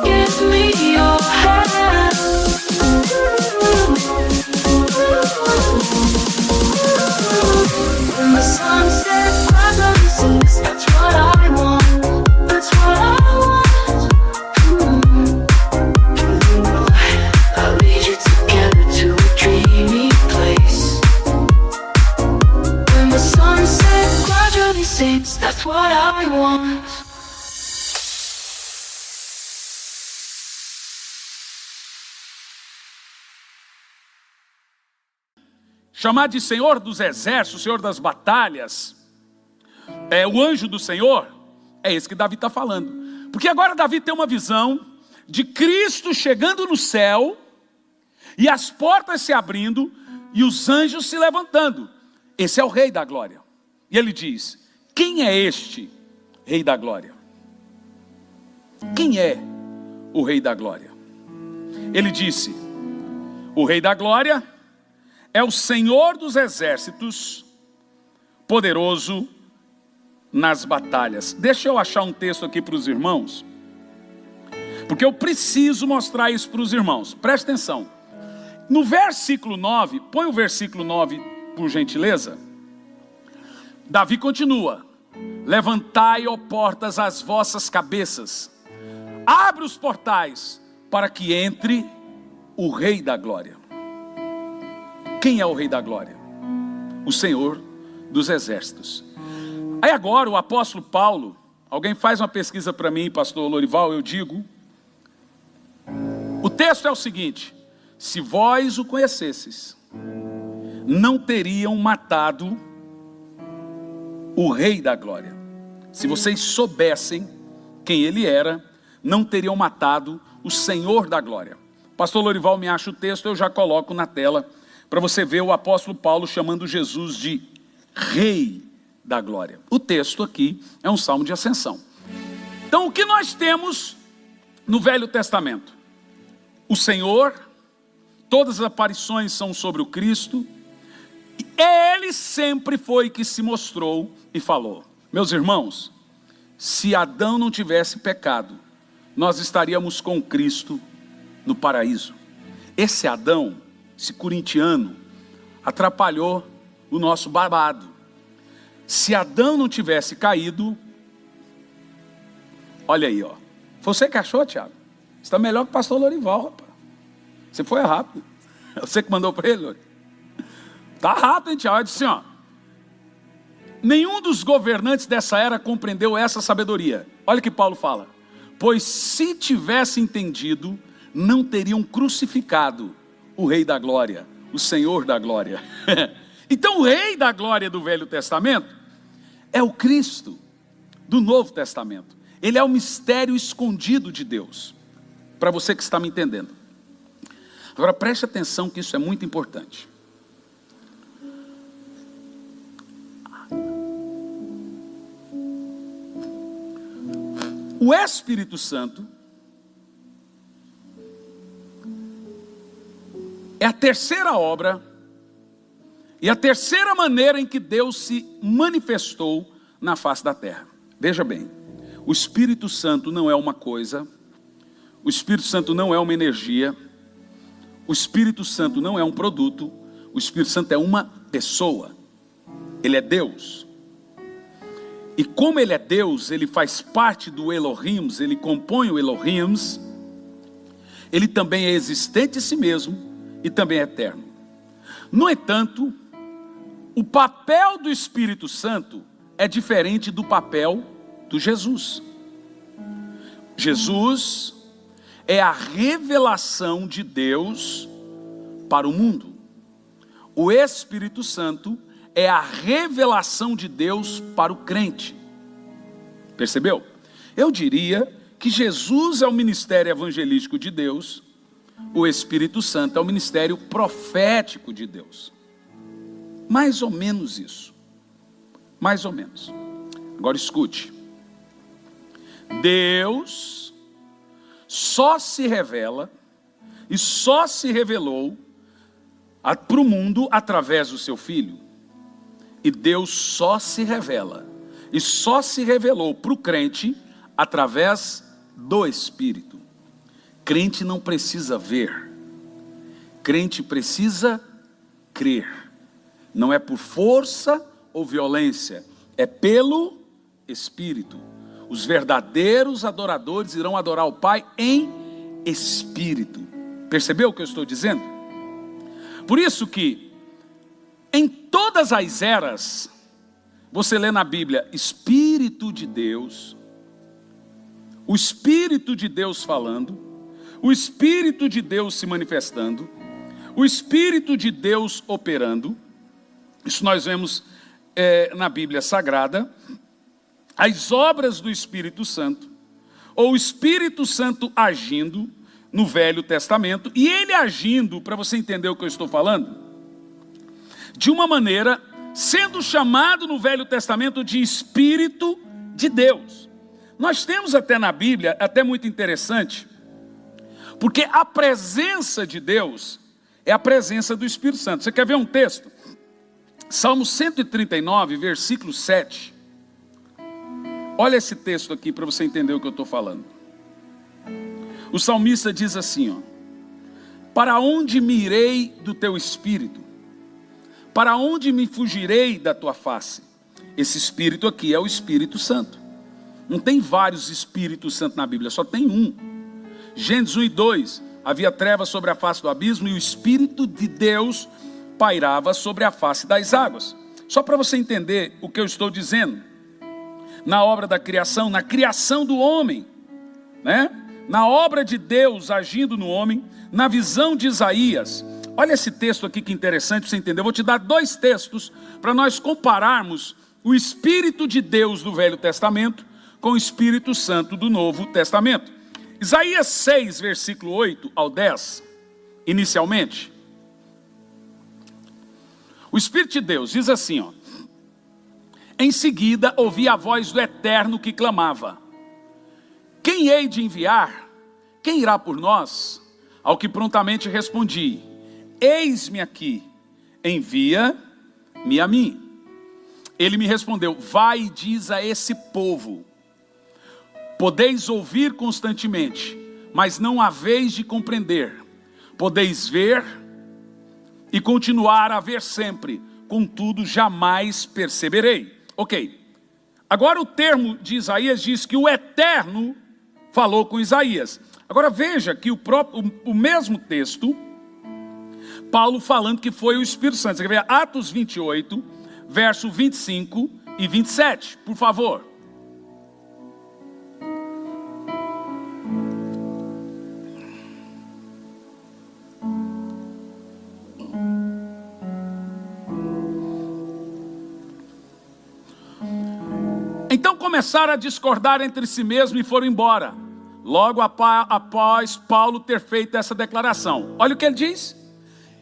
Speaker 2: Give me your hand. When the sunset gradually sinks, that's what I want. That's what I want. I'll lead you together to a dreamy place. When the sunset gradually sinks, that's what I want.
Speaker 1: Chamar de Senhor dos Exércitos, Senhor das Batalhas, o anjo do Senhor, é esse que Davi está falando. Porque agora Davi tem uma visão de Cristo chegando no céu, e as portas se abrindo, e os anjos se levantando. Esse é o Rei da Glória. E ele diz: quem é este Rei da Glória? Quem é o Rei da Glória? Ele disse: o Rei da Glória é o Senhor dos Exércitos, poderoso nas batalhas. Deixa eu achar um texto aqui para os irmãos, porque eu preciso mostrar isso para os irmãos. Presta atenção. No versículo 9, põe o versículo 9 por gentileza. Davi continua: levantai, ó portas, as vossas cabeças, abre os portais, para que entre o Rei da Glória. Quem é o Rei da Glória? O Senhor dos Exércitos. Aí agora o apóstolo Paulo, alguém faz uma pesquisa para mim, pastor Lorival, eu digo. O texto é o seguinte: se vós o conhecesses, não teriam matado o Rei da Glória. Se vocês soubessem quem ele era, não teriam matado o Senhor da Glória. Pastor Lorival me acha o texto, eu já coloco na tela, para você ver o apóstolo Paulo chamando Jesus de Rei da Glória. O texto aqui é um salmo de ascensão. Então o que nós temos no Velho Testamento? O Senhor, todas as aparições são sobre o Cristo, e Ele sempre foi que se mostrou e falou. Meus irmãos, se Adão não tivesse pecado, nós estaríamos com Cristo no paraíso. Esse Adão, esse corintiano, atrapalhou o nosso babado. Se Adão não tivesse caído, olha aí, ó. Você que achou, Tiago? Você está melhor que o pastor Lorival, rapaz. Você foi rápido. Você que mandou para ele, Lori. Tá rápido, hein, Tiago? Eu disse assim, ó: nenhum dos governantes dessa era compreendeu essa sabedoria. Olha o que Paulo fala: pois se tivesse entendido, não teriam crucificado o Rei da Glória, o Senhor da Glória. Então o Rei da Glória do Velho Testamento é o Cristo do Novo Testamento. Ele é o mistério escondido de Deus. Para você que está me entendendo. Agora preste atenção que isso é muito importante. O Espírito Santo é a terceira obra e a terceira maneira em que Deus se manifestou na face da terra. Veja bem, o Espírito Santo não é uma coisa, o Espírito Santo não é uma energia, o Espírito Santo não é um produto, o Espírito Santo é uma pessoa. Ele é Deus. E como ele é Deus, ele faz parte do Elohim, ele compõe o Elohim, Ele também é existente em si mesmo e também é eterno. No entanto, o papel do Espírito Santo é diferente do papel do Jesus. Jesus é a revelação de Deus para o mundo. O Espírito Santo é a revelação de Deus para o crente. Percebeu? Eu diria que Jesus é o ministério evangelístico de Deus, o Espírito Santo é o ministério profético de Deus. Mais ou menos isso. Mais ou menos. Agora escute. Deus só se revela e só se revelou para o mundo através do seu Filho. E Deus só se revela e só se revelou para o crente através do Espírito. Crente não precisa ver, crente precisa crer. Não é por força ou violência, é pelo Espírito. Os verdadeiros adoradores irão adorar o Pai em Espírito. Percebeu o que eu estou dizendo? Por isso que em todas as eras, você lê na Bíblia, Espírito de Deus, o Espírito de Deus falando, o Espírito de Deus se manifestando, o Espírito de Deus operando. Isso nós vemos na Bíblia Sagrada. As obras do Espírito Santo, ou o Espírito Santo agindo no Velho Testamento, e ele agindo, para você entender o que eu estou falando, de uma maneira, sendo chamado no Velho Testamento de Espírito de Deus. Nós temos até na Bíblia, até muito interessante, porque a presença de Deus é a presença do Espírito Santo. Você quer ver um texto? Salmo 139, versículo 7. Olha esse texto aqui para você entender o que eu estou falando. O salmista diz assim, ó: para onde me irei do teu Espírito? Para onde me fugirei da tua face? Esse Espírito aqui é o Espírito Santo. Não tem vários Espíritos Santos na Bíblia, só tem um. Gênesis 1 e 2, havia trevas sobre a face do abismo e o Espírito de Deus pairava sobre a face das águas. Só para você entender o que eu estou dizendo. Na obra da criação, na criação do homem, né? Na obra de Deus agindo no homem, na visão de Isaías. Olha esse texto aqui que interessante para você entender. Eu vou te dar dois textos para nós compararmos o Espírito de Deus do Velho Testamento com o Espírito Santo do Novo Testamento. Isaías 6, versículo 8 ao 10, inicialmente. O Espírito de Deus diz assim, ó: em seguida ouvi a voz do Eterno que clamava: quem hei de enviar? Quem irá por nós? Ao que prontamente respondi: eis-me aqui, envia-me a mim. Ele me respondeu: vai e diz a esse povo: podeis ouvir constantemente, mas não haveis de compreender. Podeis ver e continuar a ver sempre, contudo jamais perceberei. Ok, agora o termo de Isaías diz que o Eterno falou com Isaías. Agora veja que o mesmo texto, Paulo falando que foi o Espírito Santo. Você quer ver? Atos 28, verso 25 e 27, por favor. Então começaram a discordar entre si mesmos e foram embora. Logo após Paulo ter feito essa declaração. Olha o que ele diz.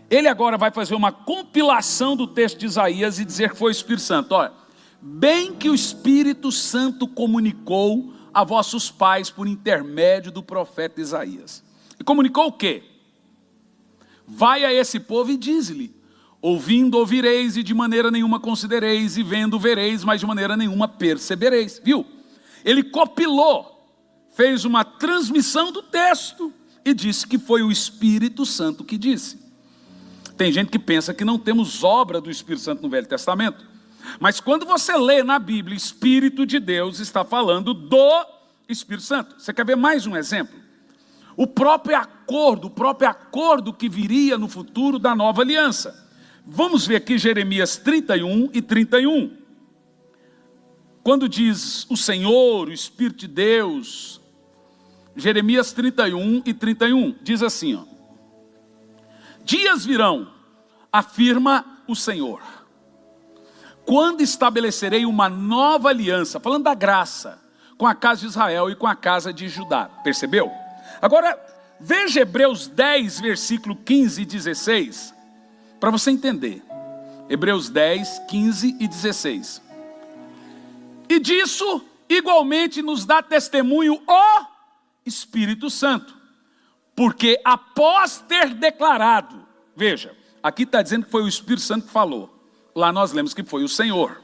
Speaker 1: Ele agora vai fazer uma compilação do texto de Isaías e dizer que foi o Espírito Santo. Olha, bem que o Espírito Santo comunicou a vossos pais por intermédio do profeta Isaías. E comunicou o quê? Vai a esse povo e diz-lhe: ouvindo ouvireis e de maneira nenhuma considereis, e vendo vereis, mas de maneira nenhuma percebereis. Viu? Ele compilou, fez uma transmissão do texto e disse que foi o Espírito Santo que disse. Tem gente que pensa que não temos obra do Espírito Santo no Velho Testamento. Mas quando você lê na Bíblia, Espírito de Deus está falando do Espírito Santo. Você quer ver mais um exemplo? o próprio acordo que viria no futuro da nova aliança. Vamos ver aqui Jeremias 31 e 31. Quando diz o Senhor, o Espírito de Deus, Jeremias 31 e 31, diz assim, ó: dias virão, afirma o Senhor, quando estabelecerei uma nova aliança, falando da graça, com a casa de Israel e com a casa de Judá. Percebeu? Agora, veja Hebreus 10, versículo 15 e 16, para você entender. Hebreus 10, 15 e 16. E disso, igualmente, nos dá testemunho o Espírito Santo, porque após ter declarado, veja, aqui está dizendo que foi o Espírito Santo que falou, lá nós lemos que foi o Senhor,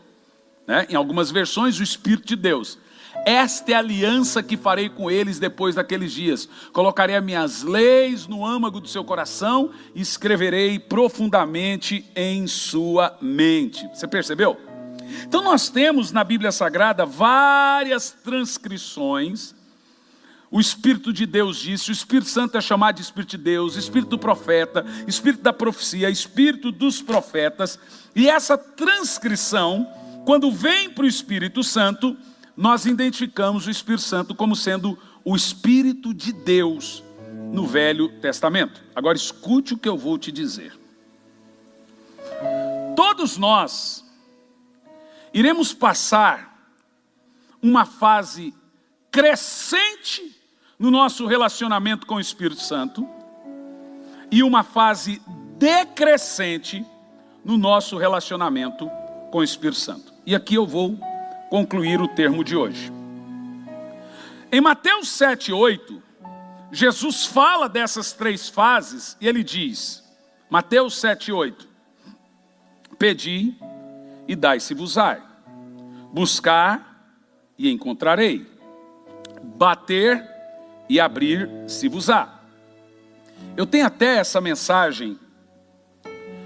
Speaker 1: né? Em algumas versões o Espírito de Deus. Esta é a aliança que farei com eles depois daqueles dias, colocarei as minhas leis no âmago do seu coração e escreverei profundamente em sua mente. Você percebeu? Então nós temos na Bíblia Sagrada várias transcrições. O Espírito de Deus disse, o Espírito Santo é chamado de Espírito de Deus, Espírito do profeta, Espírito da profecia, Espírito dos profetas. E essa transcrição, quando vem para o Espírito Santo, nós identificamos o Espírito Santo como sendo o Espírito de Deus no Velho Testamento. Agora escute o que eu vou te dizer. Todos nós iremos passar uma fase crescente no nosso relacionamento com o Espírito Santo e uma fase decrescente no nosso relacionamento com o Espírito Santo. E aqui eu vou concluir o termo de hoje. Em Mateus 7:8, Jesus fala dessas três fases e ele diz, Mateus 7:8, pedi e dai-se-vos-á, buscar e encontrarei, bater e abrir-se-vos-á. Eu tenho até essa mensagem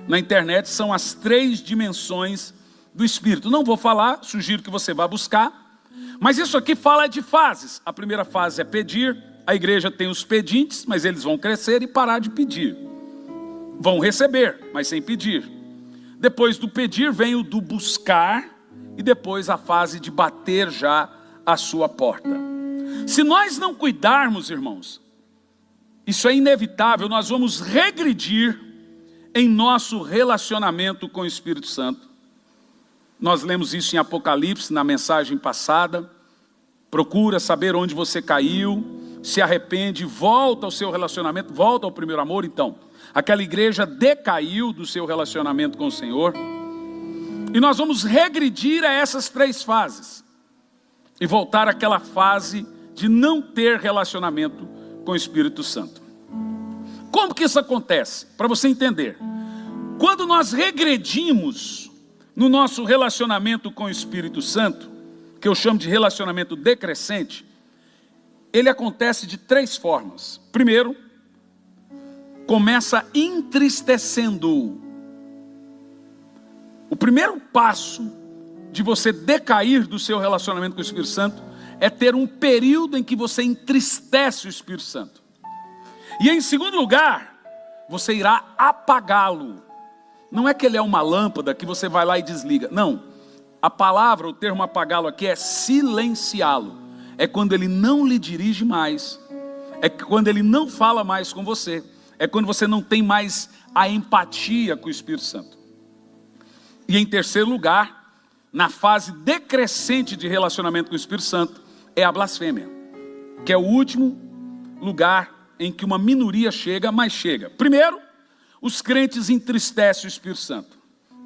Speaker 1: na internet, são as três dimensões do Espírito. Não vou falar, sugiro que você vá buscar, mas isso aqui fala de fases. A primeira fase é pedir, a igreja tem os pedintes, mas eles vão crescer e parar de pedir. Vão receber, mas sem pedir. Depois do pedir vem o do buscar e depois a fase de bater já a sua porta. Se nós não cuidarmos, irmãos, isso é inevitável, nós vamos regredir em nosso relacionamento com o Espírito Santo. Nós lemos isso em Apocalipse, na mensagem passada. Procura saber onde você caiu, se arrepende, volta ao seu relacionamento, volta ao primeiro amor. Então, aquela igreja decaiu do seu relacionamento com o Senhor. E nós vamos regredir a essas três fases. E voltar àquela fase de não ter relacionamento com o Espírito Santo. Como que isso acontece? Para você entender. Quando nós regredimos no nosso relacionamento com o Espírito Santo, que eu chamo de relacionamento decrescente, ele acontece de três formas. Primeiro, começa entristecendo. O primeiro passo de você decair do seu relacionamento com o Espírito Santo é ter um período em que você entristece o Espírito Santo. E em segundo lugar, você irá apagá-lo. Não é que ele é uma lâmpada que você vai lá e desliga. Não. A palavra, o termo apagá-lo aqui é silenciá-lo. É quando ele não lhe dirige mais. É quando ele não fala mais com você. É quando você não tem mais a empatia com o Espírito Santo. E em terceiro lugar, na fase decrescente de relacionamento com o Espírito Santo, é a blasfêmia. Que é o último lugar em que uma minoria chega, mas chega. Primeiro, os crentes entristecem o Espírito Santo.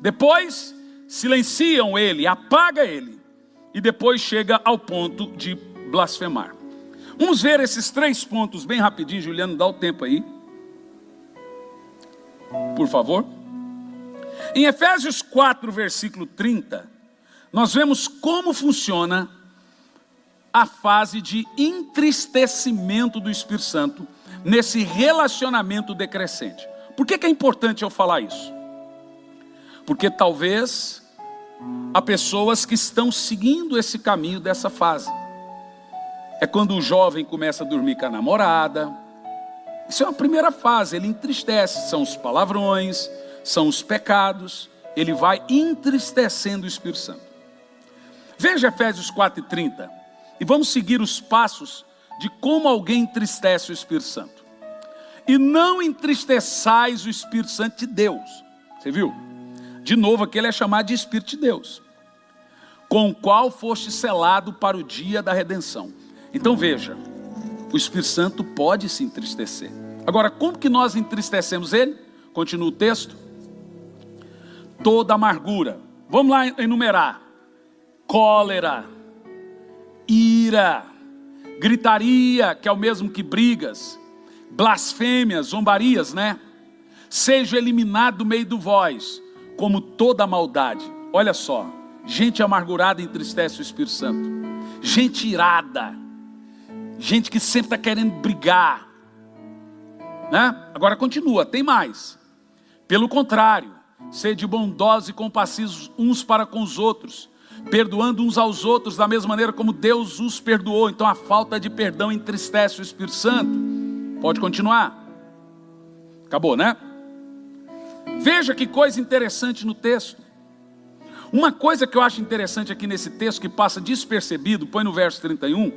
Speaker 1: Depois, silenciam ele, apaga ele. E depois chega ao ponto de blasfemar. Vamos ver esses três pontos bem rapidinho. Juliano, dá o tempo aí, por favor. Em Efésios 4, versículo 30, nós vemos como funciona a fase de entristecimento do Espírito Santo nesse relacionamento decrescente. Por que é importante eu falar isso? Porque talvez há pessoas que estão seguindo esse caminho dessa fase. É quando o jovem começa a dormir com a namorada, Isso é uma primeira fase, ele entristece, são os palavrões, são os pecados, ele vai entristecendo o Espírito Santo. Veja Efésios 4:30, e vamos seguir os passos de como alguém entristece o Espírito Santo. E não entristeçais o Espírito Santo de Deus. Você viu? De novo aqui ele é chamado de Espírito de Deus, com o qual foste selado para o dia da redenção. Então veja, o Espírito Santo pode se entristecer. Agora, como que nós entristecemos ele? Continua o texto. Toda amargura. Vamos lá enumerar. Cólera, ira, gritaria, que é o mesmo que brigas, blasfêmias, zombarias, né? Seja eliminado do meio do vós, como toda maldade. Olha só, gente amargurada entristece o Espírito Santo. Gente irada, gente que sempre está querendo brigar, né? Agora continua, tem mais. Pelo contrário, sede bondosos e compassivos uns para com os outros, perdoando uns aos outros da mesma maneira como Deus os perdoou. Então a falta de perdão entristece o Espírito Santo. Pode continuar. Acabou, né? Veja que coisa interessante no texto. Uma coisa que eu acho interessante aqui nesse texto, que passa despercebido, põe no verso 31,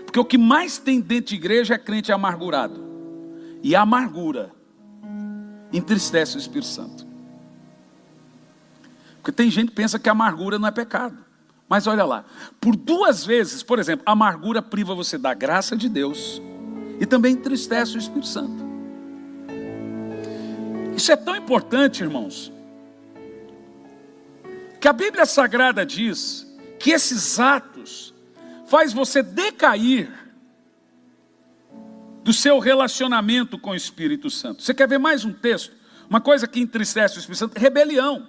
Speaker 1: porque o que mais tem dentro de igreja é crente amargurado. E a amargura entristece o Espírito Santo. Porque tem gente que pensa que a amargura não é pecado. Mas olha lá, por 2 vezes, por exemplo, a amargura priva você da graça de Deus e também entristece o Espírito Santo. Isso é tão importante, irmãos, que a Bíblia Sagrada diz que esses atos faz você decair do seu relacionamento com o Espírito Santo. Você quer ver mais um texto? Uma coisa que entristece o Espírito Santo: rebelião.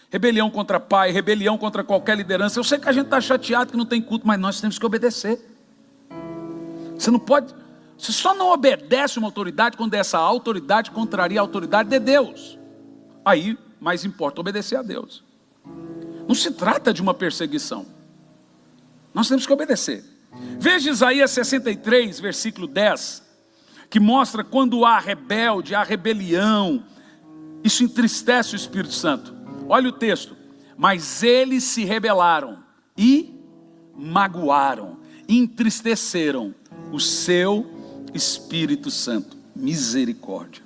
Speaker 1: Rebelião contra pai, rebelião contra qualquer liderança. Eu sei que a gente está chateado que não tem culto, mas nós temos que obedecer. Você não pode, você só não obedece uma autoridade quando essa autoridade contraria a autoridade de Deus. Aí, mais importa obedecer a Deus. Não se trata de uma perseguição. Nós temos que obedecer. Veja Isaías 63, versículo 10, que mostra quando há rebelde, há rebelião, isso entristece o Espírito Santo. Olha o texto. Mas eles se rebelaram e magoaram, entristeceram o seu Espírito Santo. Misericórdia.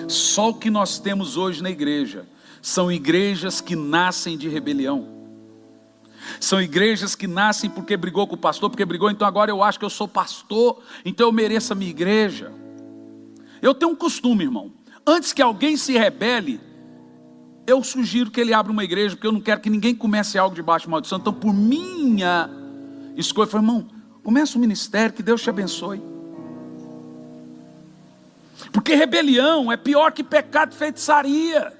Speaker 1: Só o que nós temos hoje na igreja são igrejas que nascem de rebelião. São igrejas que nascem porque brigou com o pastor, porque brigou, então agora eu acho que eu sou pastor, então eu mereço a minha igreja. Eu tenho um costume, irmão. Antes que alguém se rebele, eu sugiro que ele abra uma igreja, porque eu não quero que ninguém comece algo debaixo de maldição. Então, por minha escolha, eu falei: irmão, começa um ministério, que Deus te abençoe. Porque rebelião é pior que pecado de feitiçaria.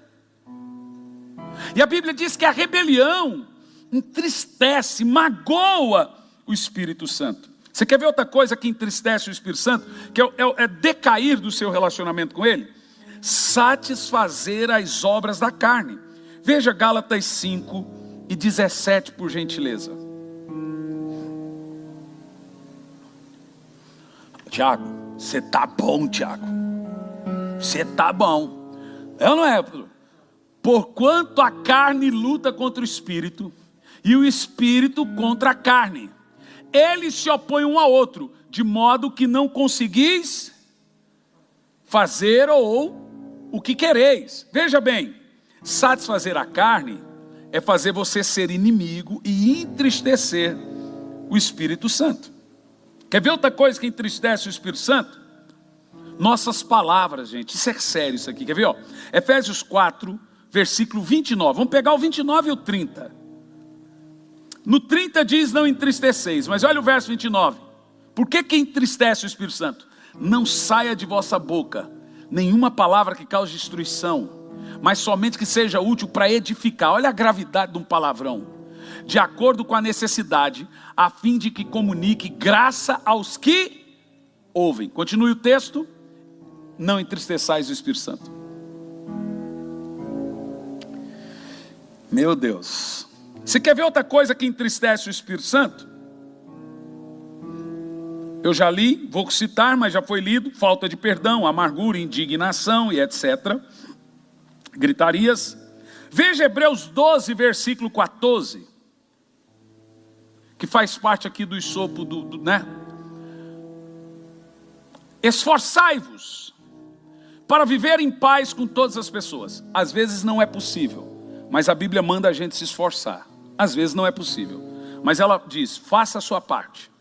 Speaker 1: E a Bíblia diz que a rebelião entristece, magoa o Espírito Santo. Você quer ver outra coisa que entristece o Espírito Santo? Que é decair do seu relacionamento com Ele? Satisfazer as obras da carne. Veja Gálatas 5:17, por gentileza. Tiago, você tá bom, Tiago. Você tá bom. Não é? Porquanto a carne luta contra o Espírito, e o Espírito contra a carne. Eles se opõem um ao outro, de modo que não conseguis fazer ou o que quereis. Veja bem, satisfazer a carne é fazer você ser inimigo e entristecer o Espírito Santo. Quer ver outra coisa que entristece o Espírito Santo? Nossas palavras, gente. Isso é sério, isso aqui. Quer ver? Efésios 4, versículo 29. Vamos pegar o 29 e o 30. No 30 diz: não entristeceis. Mas olha o verso 29. Por que entristece o Espírito Santo? Não saia de vossa boca nenhuma palavra que cause destruição, mas somente que seja útil para edificar. Olha a gravidade de um palavrão. De acordo com a necessidade, a fim de que comunique graça aos que ouvem. Continue o texto. Não entristeçais o Espírito Santo. Meu Deus. Você quer ver outra coisa que entristece o Espírito Santo? Eu já li, vou citar, mas já foi lido: falta de perdão, amargura, indignação e etc. Gritarias. Veja Hebreus 12, versículo 14, que faz parte aqui do escopo né? Esforçai-vos para viver em paz com todas as pessoas. Às vezes não é possível, mas a Bíblia manda a gente se esforçar. Às vezes não é possível, mas ela diz: faça a sua parte.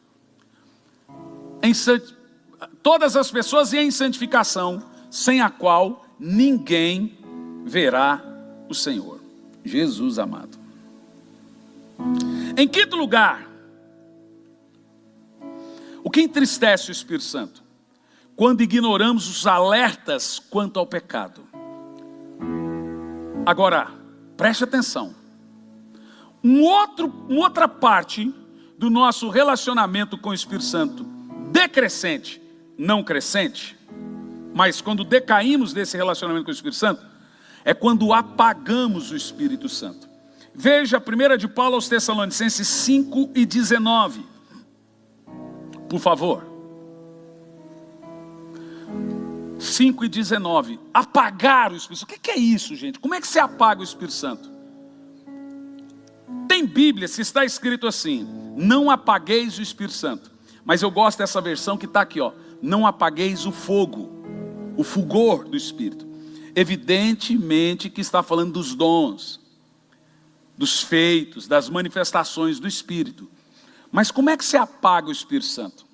Speaker 1: Todas as pessoas e em santificação, sem a qual ninguém verá o Senhor. Jesus amado. Em quinto lugar, o que entristece o Espírito Santo? Quando ignoramos os alertas quanto ao pecado. Agora, preste atenção. Uma outra parte do nosso relacionamento com o Espírito Santo, decrescente, não crescente, mas quando decaímos desse relacionamento com o Espírito Santo, é quando apagamos o Espírito Santo. Veja a 1 de Paulo aos Tessalonicenses 5:19. Por favor. 5:19. Apagar o Espírito Santo. O que é isso, gente? Como é que se apaga o Espírito Santo? Tem Bíblia, se está escrito assim: não apagueis o Espírito Santo. Mas eu gosto dessa versão que está aqui, ó: não apagueis o fogo, o fulgor do Espírito. Evidentemente que está falando dos dons, dos feitos, das manifestações do Espírito. Mas como é que se apaga o Espírito Santo?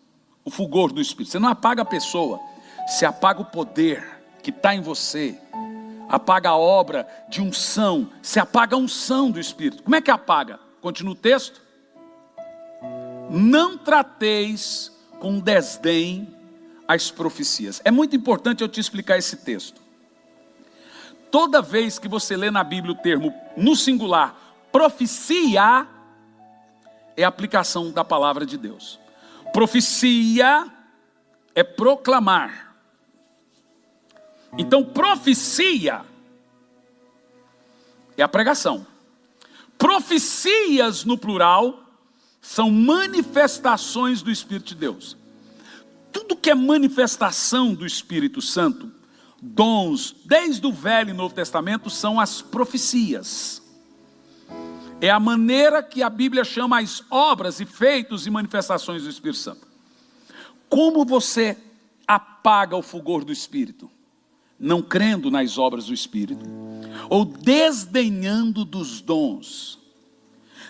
Speaker 1: O fulgor do Espírito. Você não apaga a pessoa, se apaga o poder que está em você. Apaga a obra de unção, se apaga a unção do Espírito. Como é que apaga? Continua o texto. Não trateis com desdém as profecias. É muito importante eu te explicar esse texto. Toda vez que você lê na Bíblia o termo no singular, profecia, é a aplicação da palavra de Deus. Profecia é proclamar. Então profecia é a pregação. Profecias no plural são manifestações do Espírito de Deus. Tudo que é manifestação do Espírito Santo, dons, desde o Velho e Novo Testamento, são as profecias. É a maneira que a Bíblia chama as obras e feitos e manifestações do Espírito Santo. Como você apaga o fulgor do Espírito? Não crendo nas obras do Espírito, ou desdenhando dos dons,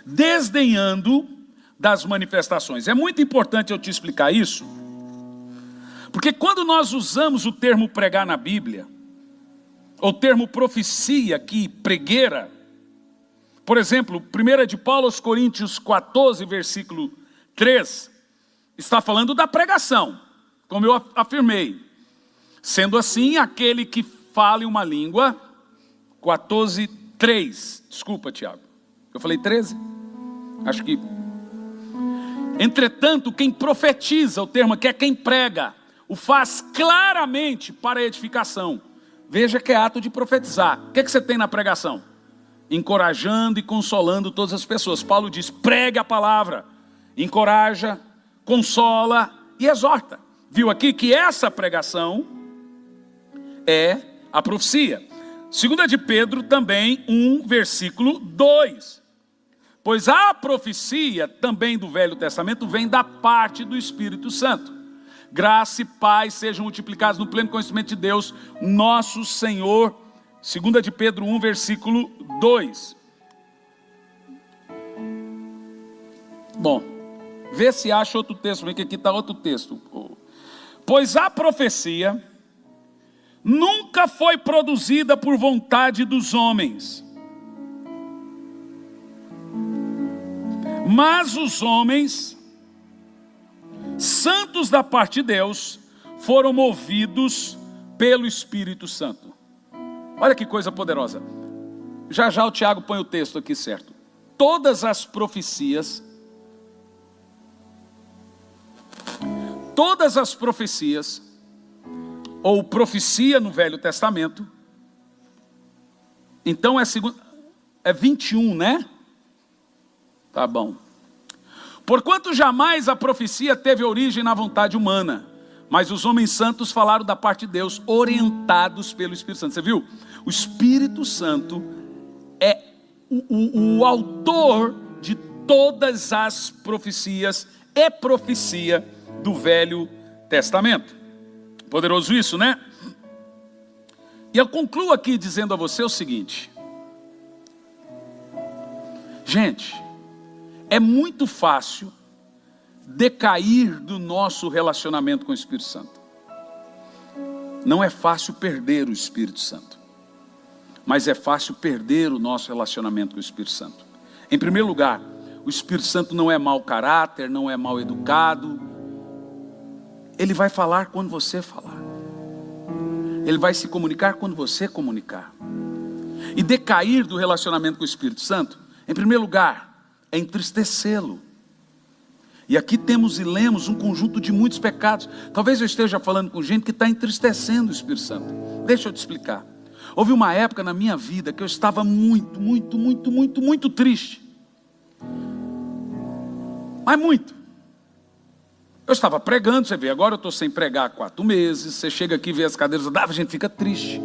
Speaker 1: desdenhando das manifestações. É muito importante eu te explicar isso, porque quando nós usamos o termo pregar na Bíblia, ou o termo profecia aqui, pregueira, por exemplo, 1 de Paulo aos Coríntios 14, versículo 3, está falando da pregação, como eu afirmei. Sendo assim, aquele que fale uma língua, 14:3, desculpa, Tiago, eu falei 13? Acho que. Entretanto, quem profetiza, o termo aqui é quem prega, o faz claramente para edificação. Veja que é ato de profetizar. O que você tem na pregação? Encorajando e consolando todas as pessoas. Paulo diz: pregue a palavra, encoraja, consola e exorta. Viu aqui que essa pregação é a profecia. 2 de Pedro também 1, versículo 2. Pois a profecia também do Velho Testamento vem da parte do Espírito Santo. Graça e paz sejam multiplicados no pleno conhecimento de Deus, nosso Senhor. 2 de Pedro 1, versículo 2. Bom, vê se acha outro texto, porque aqui está outro texto. Pois a profecia nunca foi produzida por vontade dos homens, mas os homens, santos da parte de Deus, foram movidos pelo Espírito Santo. Olha que coisa poderosa. Já já o Tiago põe o texto aqui certo. Todas as profecias, ou profecia no Velho Testamento, então é 21, né? Tá bom. Porquanto jamais a profecia teve origem na vontade humana, mas os homens santos falaram da parte de Deus, orientados pelo Espírito Santo. Você viu? O Espírito Santo é o autor de todas as profecias e profecia do Velho Testamento. Poderoso isso, né? E eu concluo aqui dizendo a você o seguinte: gente, é muito fácil decair do nosso relacionamento com o Espírito Santo. Não é fácil perder o Espírito Santo, mas é fácil perder o nosso relacionamento com o Espírito Santo. Em primeiro lugar, o Espírito Santo não é mau caráter, não é mal educado. Ele vai falar quando você falar. Ele vai se comunicar quando você comunicar. E decair do relacionamento com o Espírito Santo, em primeiro lugar, é entristecê-lo. E aqui temos e lemos um conjunto de muitos pecados. Talvez eu esteja falando com gente que está entristecendo o Espírito Santo. Deixa eu te explicar. Houve uma época na minha vida que eu estava muito triste. Mas muito. Eu estava pregando, você vê, agora eu estou sem pregar há 4 meses. Você chega aqui e vê as cadeiras, a gente fica triste.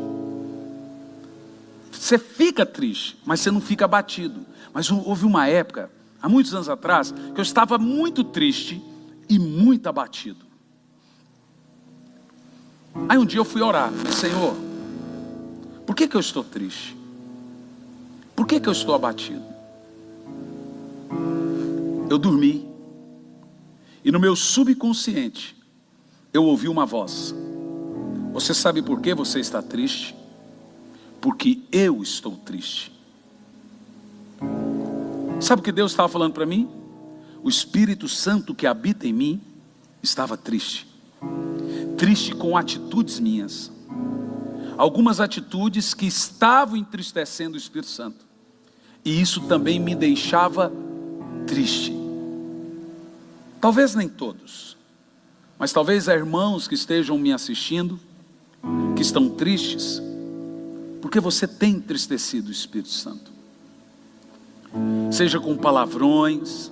Speaker 1: Você fica triste, mas você não fica abatido. Mas houve uma época, há muitos anos atrás, que eu estava muito triste e muito abatido. Aí um dia eu fui orar, falei: Senhor, por que eu estou triste? Por que eu estou abatido? Eu dormi, e no meu subconsciente eu ouvi uma voz: você sabe por que você está triste? Porque eu estou triste. Sabe o que Deus estava falando para mim? O Espírito Santo que habita em mim estava triste. Triste com atitudes minhas. Algumas atitudes que estavam entristecendo o Espírito Santo. E isso também me deixava triste. Talvez nem todos, mas talvez há irmãos que estejam me assistindo, que estão tristes, porque você tem entristecido o Espírito Santo. Seja com palavrões.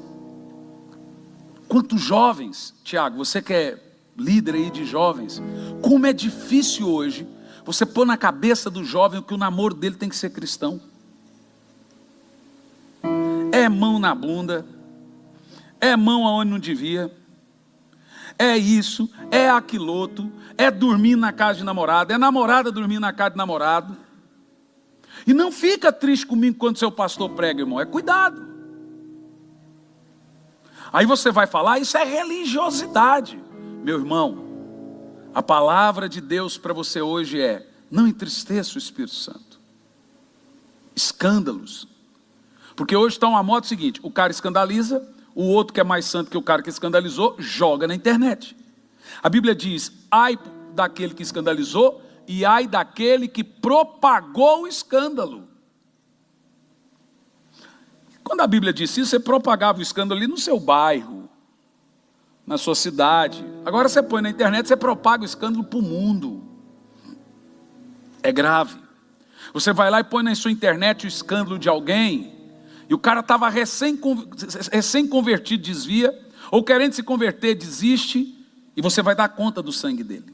Speaker 1: Quantos jovens, Tiago, você que é líder aí de jovens, como é difícil hoje você pôr na cabeça do jovem que o namoro dele tem que ser cristão. É mão na bunda, é mão aonde não devia, é isso, é aquilo outro, é dormir na casa de namorado, é namorada dormir na casa de namorado. E não fica triste comigo quando seu pastor prega, irmão, é cuidado. Aí você vai falar: isso é religiosidade. Meu irmão, a palavra de Deus para você hoje é: não entristeça o Espírito Santo. Escândalos. Porque hoje está uma moda seguinte: o cara escandaliza, o outro que é mais santo que o cara que escandalizou, joga na internet. A Bíblia diz: ai daquele que escandalizou, e ai daquele que propagou o escândalo. Quando a Bíblia disse isso, você propagava o escândalo ali no seu bairro, na sua cidade. Agora você põe na internet, você propaga o escândalo para o mundo. É grave. Você vai lá e põe na sua internet o escândalo de alguém, e o cara estava recém-convertido, desvia, ou querendo se converter, desiste, e você vai dar conta do sangue dele.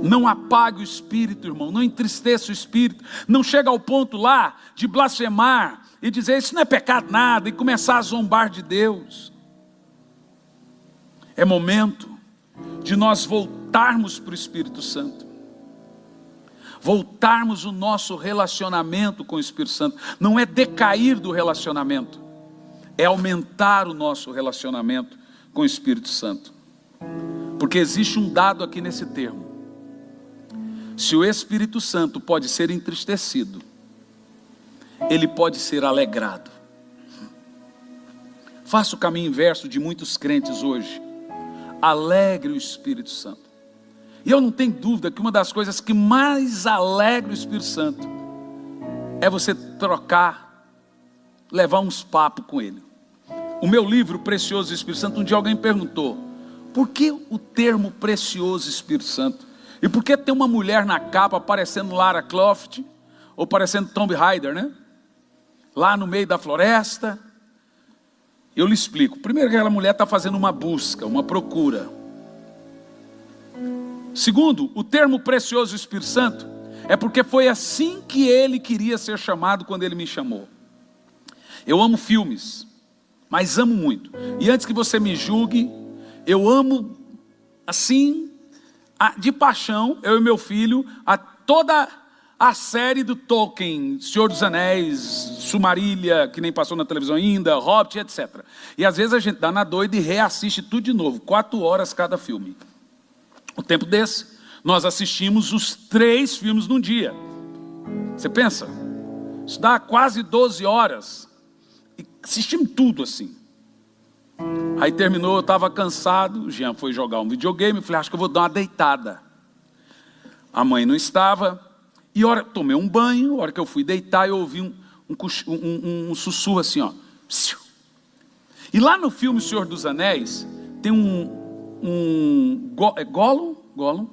Speaker 1: Não apague o espírito, irmão, não entristeça o espírito, não chega ao ponto lá de blasfemar e dizer: isso não é pecado nada, e começar a zombar de Deus. É momento de nós voltarmos para o Espírito Santo, voltarmos o nosso relacionamento com o Espírito Santo. Não é decair do relacionamento, é aumentar o nosso relacionamento com o Espírito Santo. Porque existe um dado aqui nesse termo: se o Espírito Santo pode ser entristecido, ele pode ser alegrado. Faça o caminho inverso de muitos crentes hoje. Alegre o Espírito Santo. E eu não tenho dúvida que uma das coisas que mais alegra o Espírito Santo é você trocar, levar uns papos com ele. O meu livro Precioso Espírito Santo, um dia alguém perguntou: por que o termo Precioso Espírito Santo? E por que tem uma mulher na capa parecendo Lara Croft ou parecendo Tomb Raider, né? lá no meio da floresta. Eu lhe explico. Primeiro, que aquela mulher está fazendo uma busca, uma procura. Segundo, o termo precioso Espírito Santo é porque foi assim que ele queria ser chamado quando ele me chamou. Eu amo filmes, mas amo muito. E antes que você me julgue, eu amo assim, de paixão, eu e meu filho, toda a série do Tolkien, Senhor dos Anéis, Sumarília, que nem passou na televisão ainda, Hobbit, etc. E às vezes a gente dá na doida e reassiste tudo de novo, 4 horas cada filme. O tempo desse, nós assistimos os 3 filmes num dia. Você pensa? Isso dá quase 12 horas. E assistimos tudo assim. Aí terminou, eu estava cansado, o Jean foi jogar um videogame, eu falei, acho que eu vou dar uma deitada. A mãe não estava, e tomei um banho, a hora que eu fui deitar, eu ouvi um sussurro assim, ó. E lá no filme O Senhor dos Anéis, tem Gollum,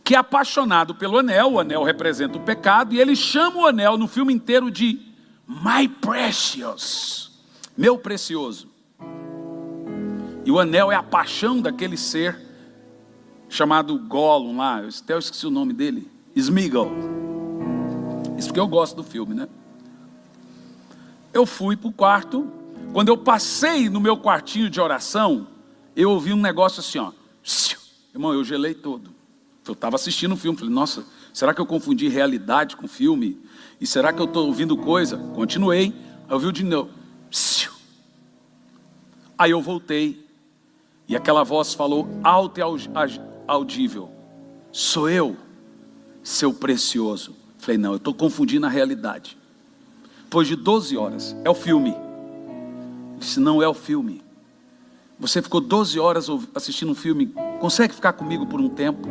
Speaker 1: que é apaixonado pelo anel, o anel representa o pecado, e ele chama o anel no filme inteiro de My Precious, meu precioso. E o anel é a paixão daquele ser chamado Gollum lá, eu até esqueci o nome dele, Sméagol. Isso porque eu gosto do filme, né? Eu fui para o quarto, quando eu passei no meu quartinho de oração, eu ouvi um negócio assim, ó. Irmão, eu gelei todo. Eu estava assistindo um filme, falei, nossa, será que eu confundi realidade com filme? E será que eu estou ouvindo coisa? Continuei, eu ouvi de novo. Aí eu voltei, e aquela voz falou alto e audível, sou eu, seu precioso. Falei, não, eu estou confundindo a realidade. Depois de 12 horas, é o filme. Ele disse, não é o filme. Você ficou 12 horas assistindo um filme, consegue ficar comigo por um tempo?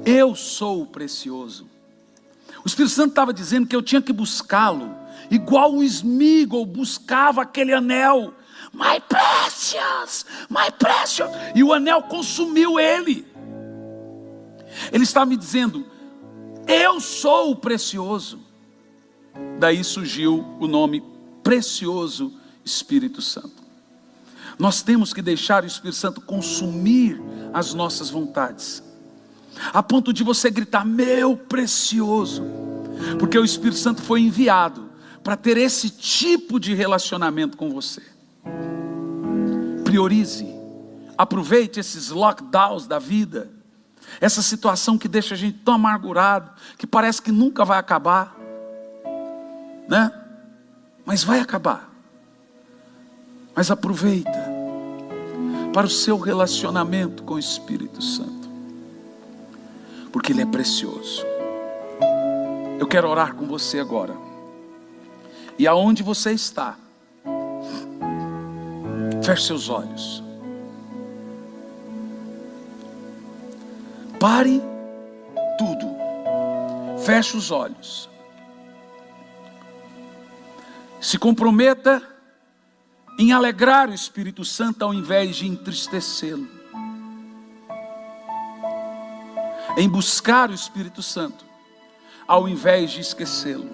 Speaker 1: Eu sou o precioso. O Espírito Santo estava dizendo que eu tinha que buscá-lo, igual o Sméagol buscava aquele anel. My precious, my precious. E o anel consumiu ele. Ele está me dizendo, eu sou o precioso. Daí surgiu o nome Precioso Espírito Santo. Nós temos que deixar o Espírito Santo consumir as nossas vontades, a ponto de você gritar, meu precioso, porque o Espírito Santo foi enviado para ter esse tipo de relacionamento com você. Priorize, aproveite esses lockdowns da vida, essa situação que deixa a gente tão amargurado, que parece que nunca vai acabar, né? Mas vai acabar. Mas aproveita para o seu relacionamento com o Espírito Santo, porque Ele é precioso. Eu quero orar com você agora, e aonde você está, feche seus olhos, pare tudo, feche os olhos, se comprometa em alegrar o Espírito Santo ao invés de entristecê-lo, em buscar o Espírito Santo ao invés de esquecê-lo.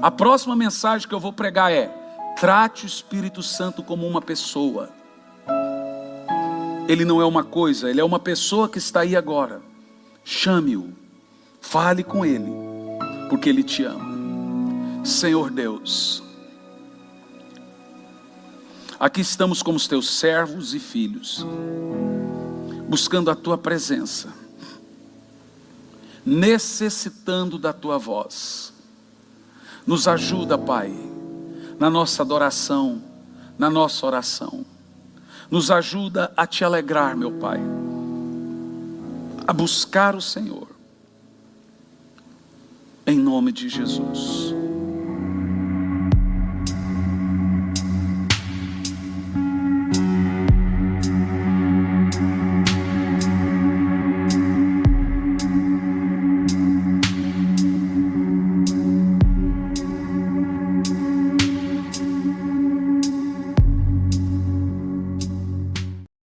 Speaker 1: A próxima mensagem que eu vou pregar é: trate o Espírito Santo como uma pessoa. Ele não é uma coisa, ele é uma pessoa que está aí agora. Chame-o, fale com ele, porque ele te ama. Senhor Deus, aqui estamos como os teus servos e filhos, buscando a tua presença, necessitando da tua voz. Nos ajuda, Pai, na nossa adoração, na nossa oração. Nos ajuda a te alegrar, meu Pai, a buscar o Senhor, em nome de Jesus.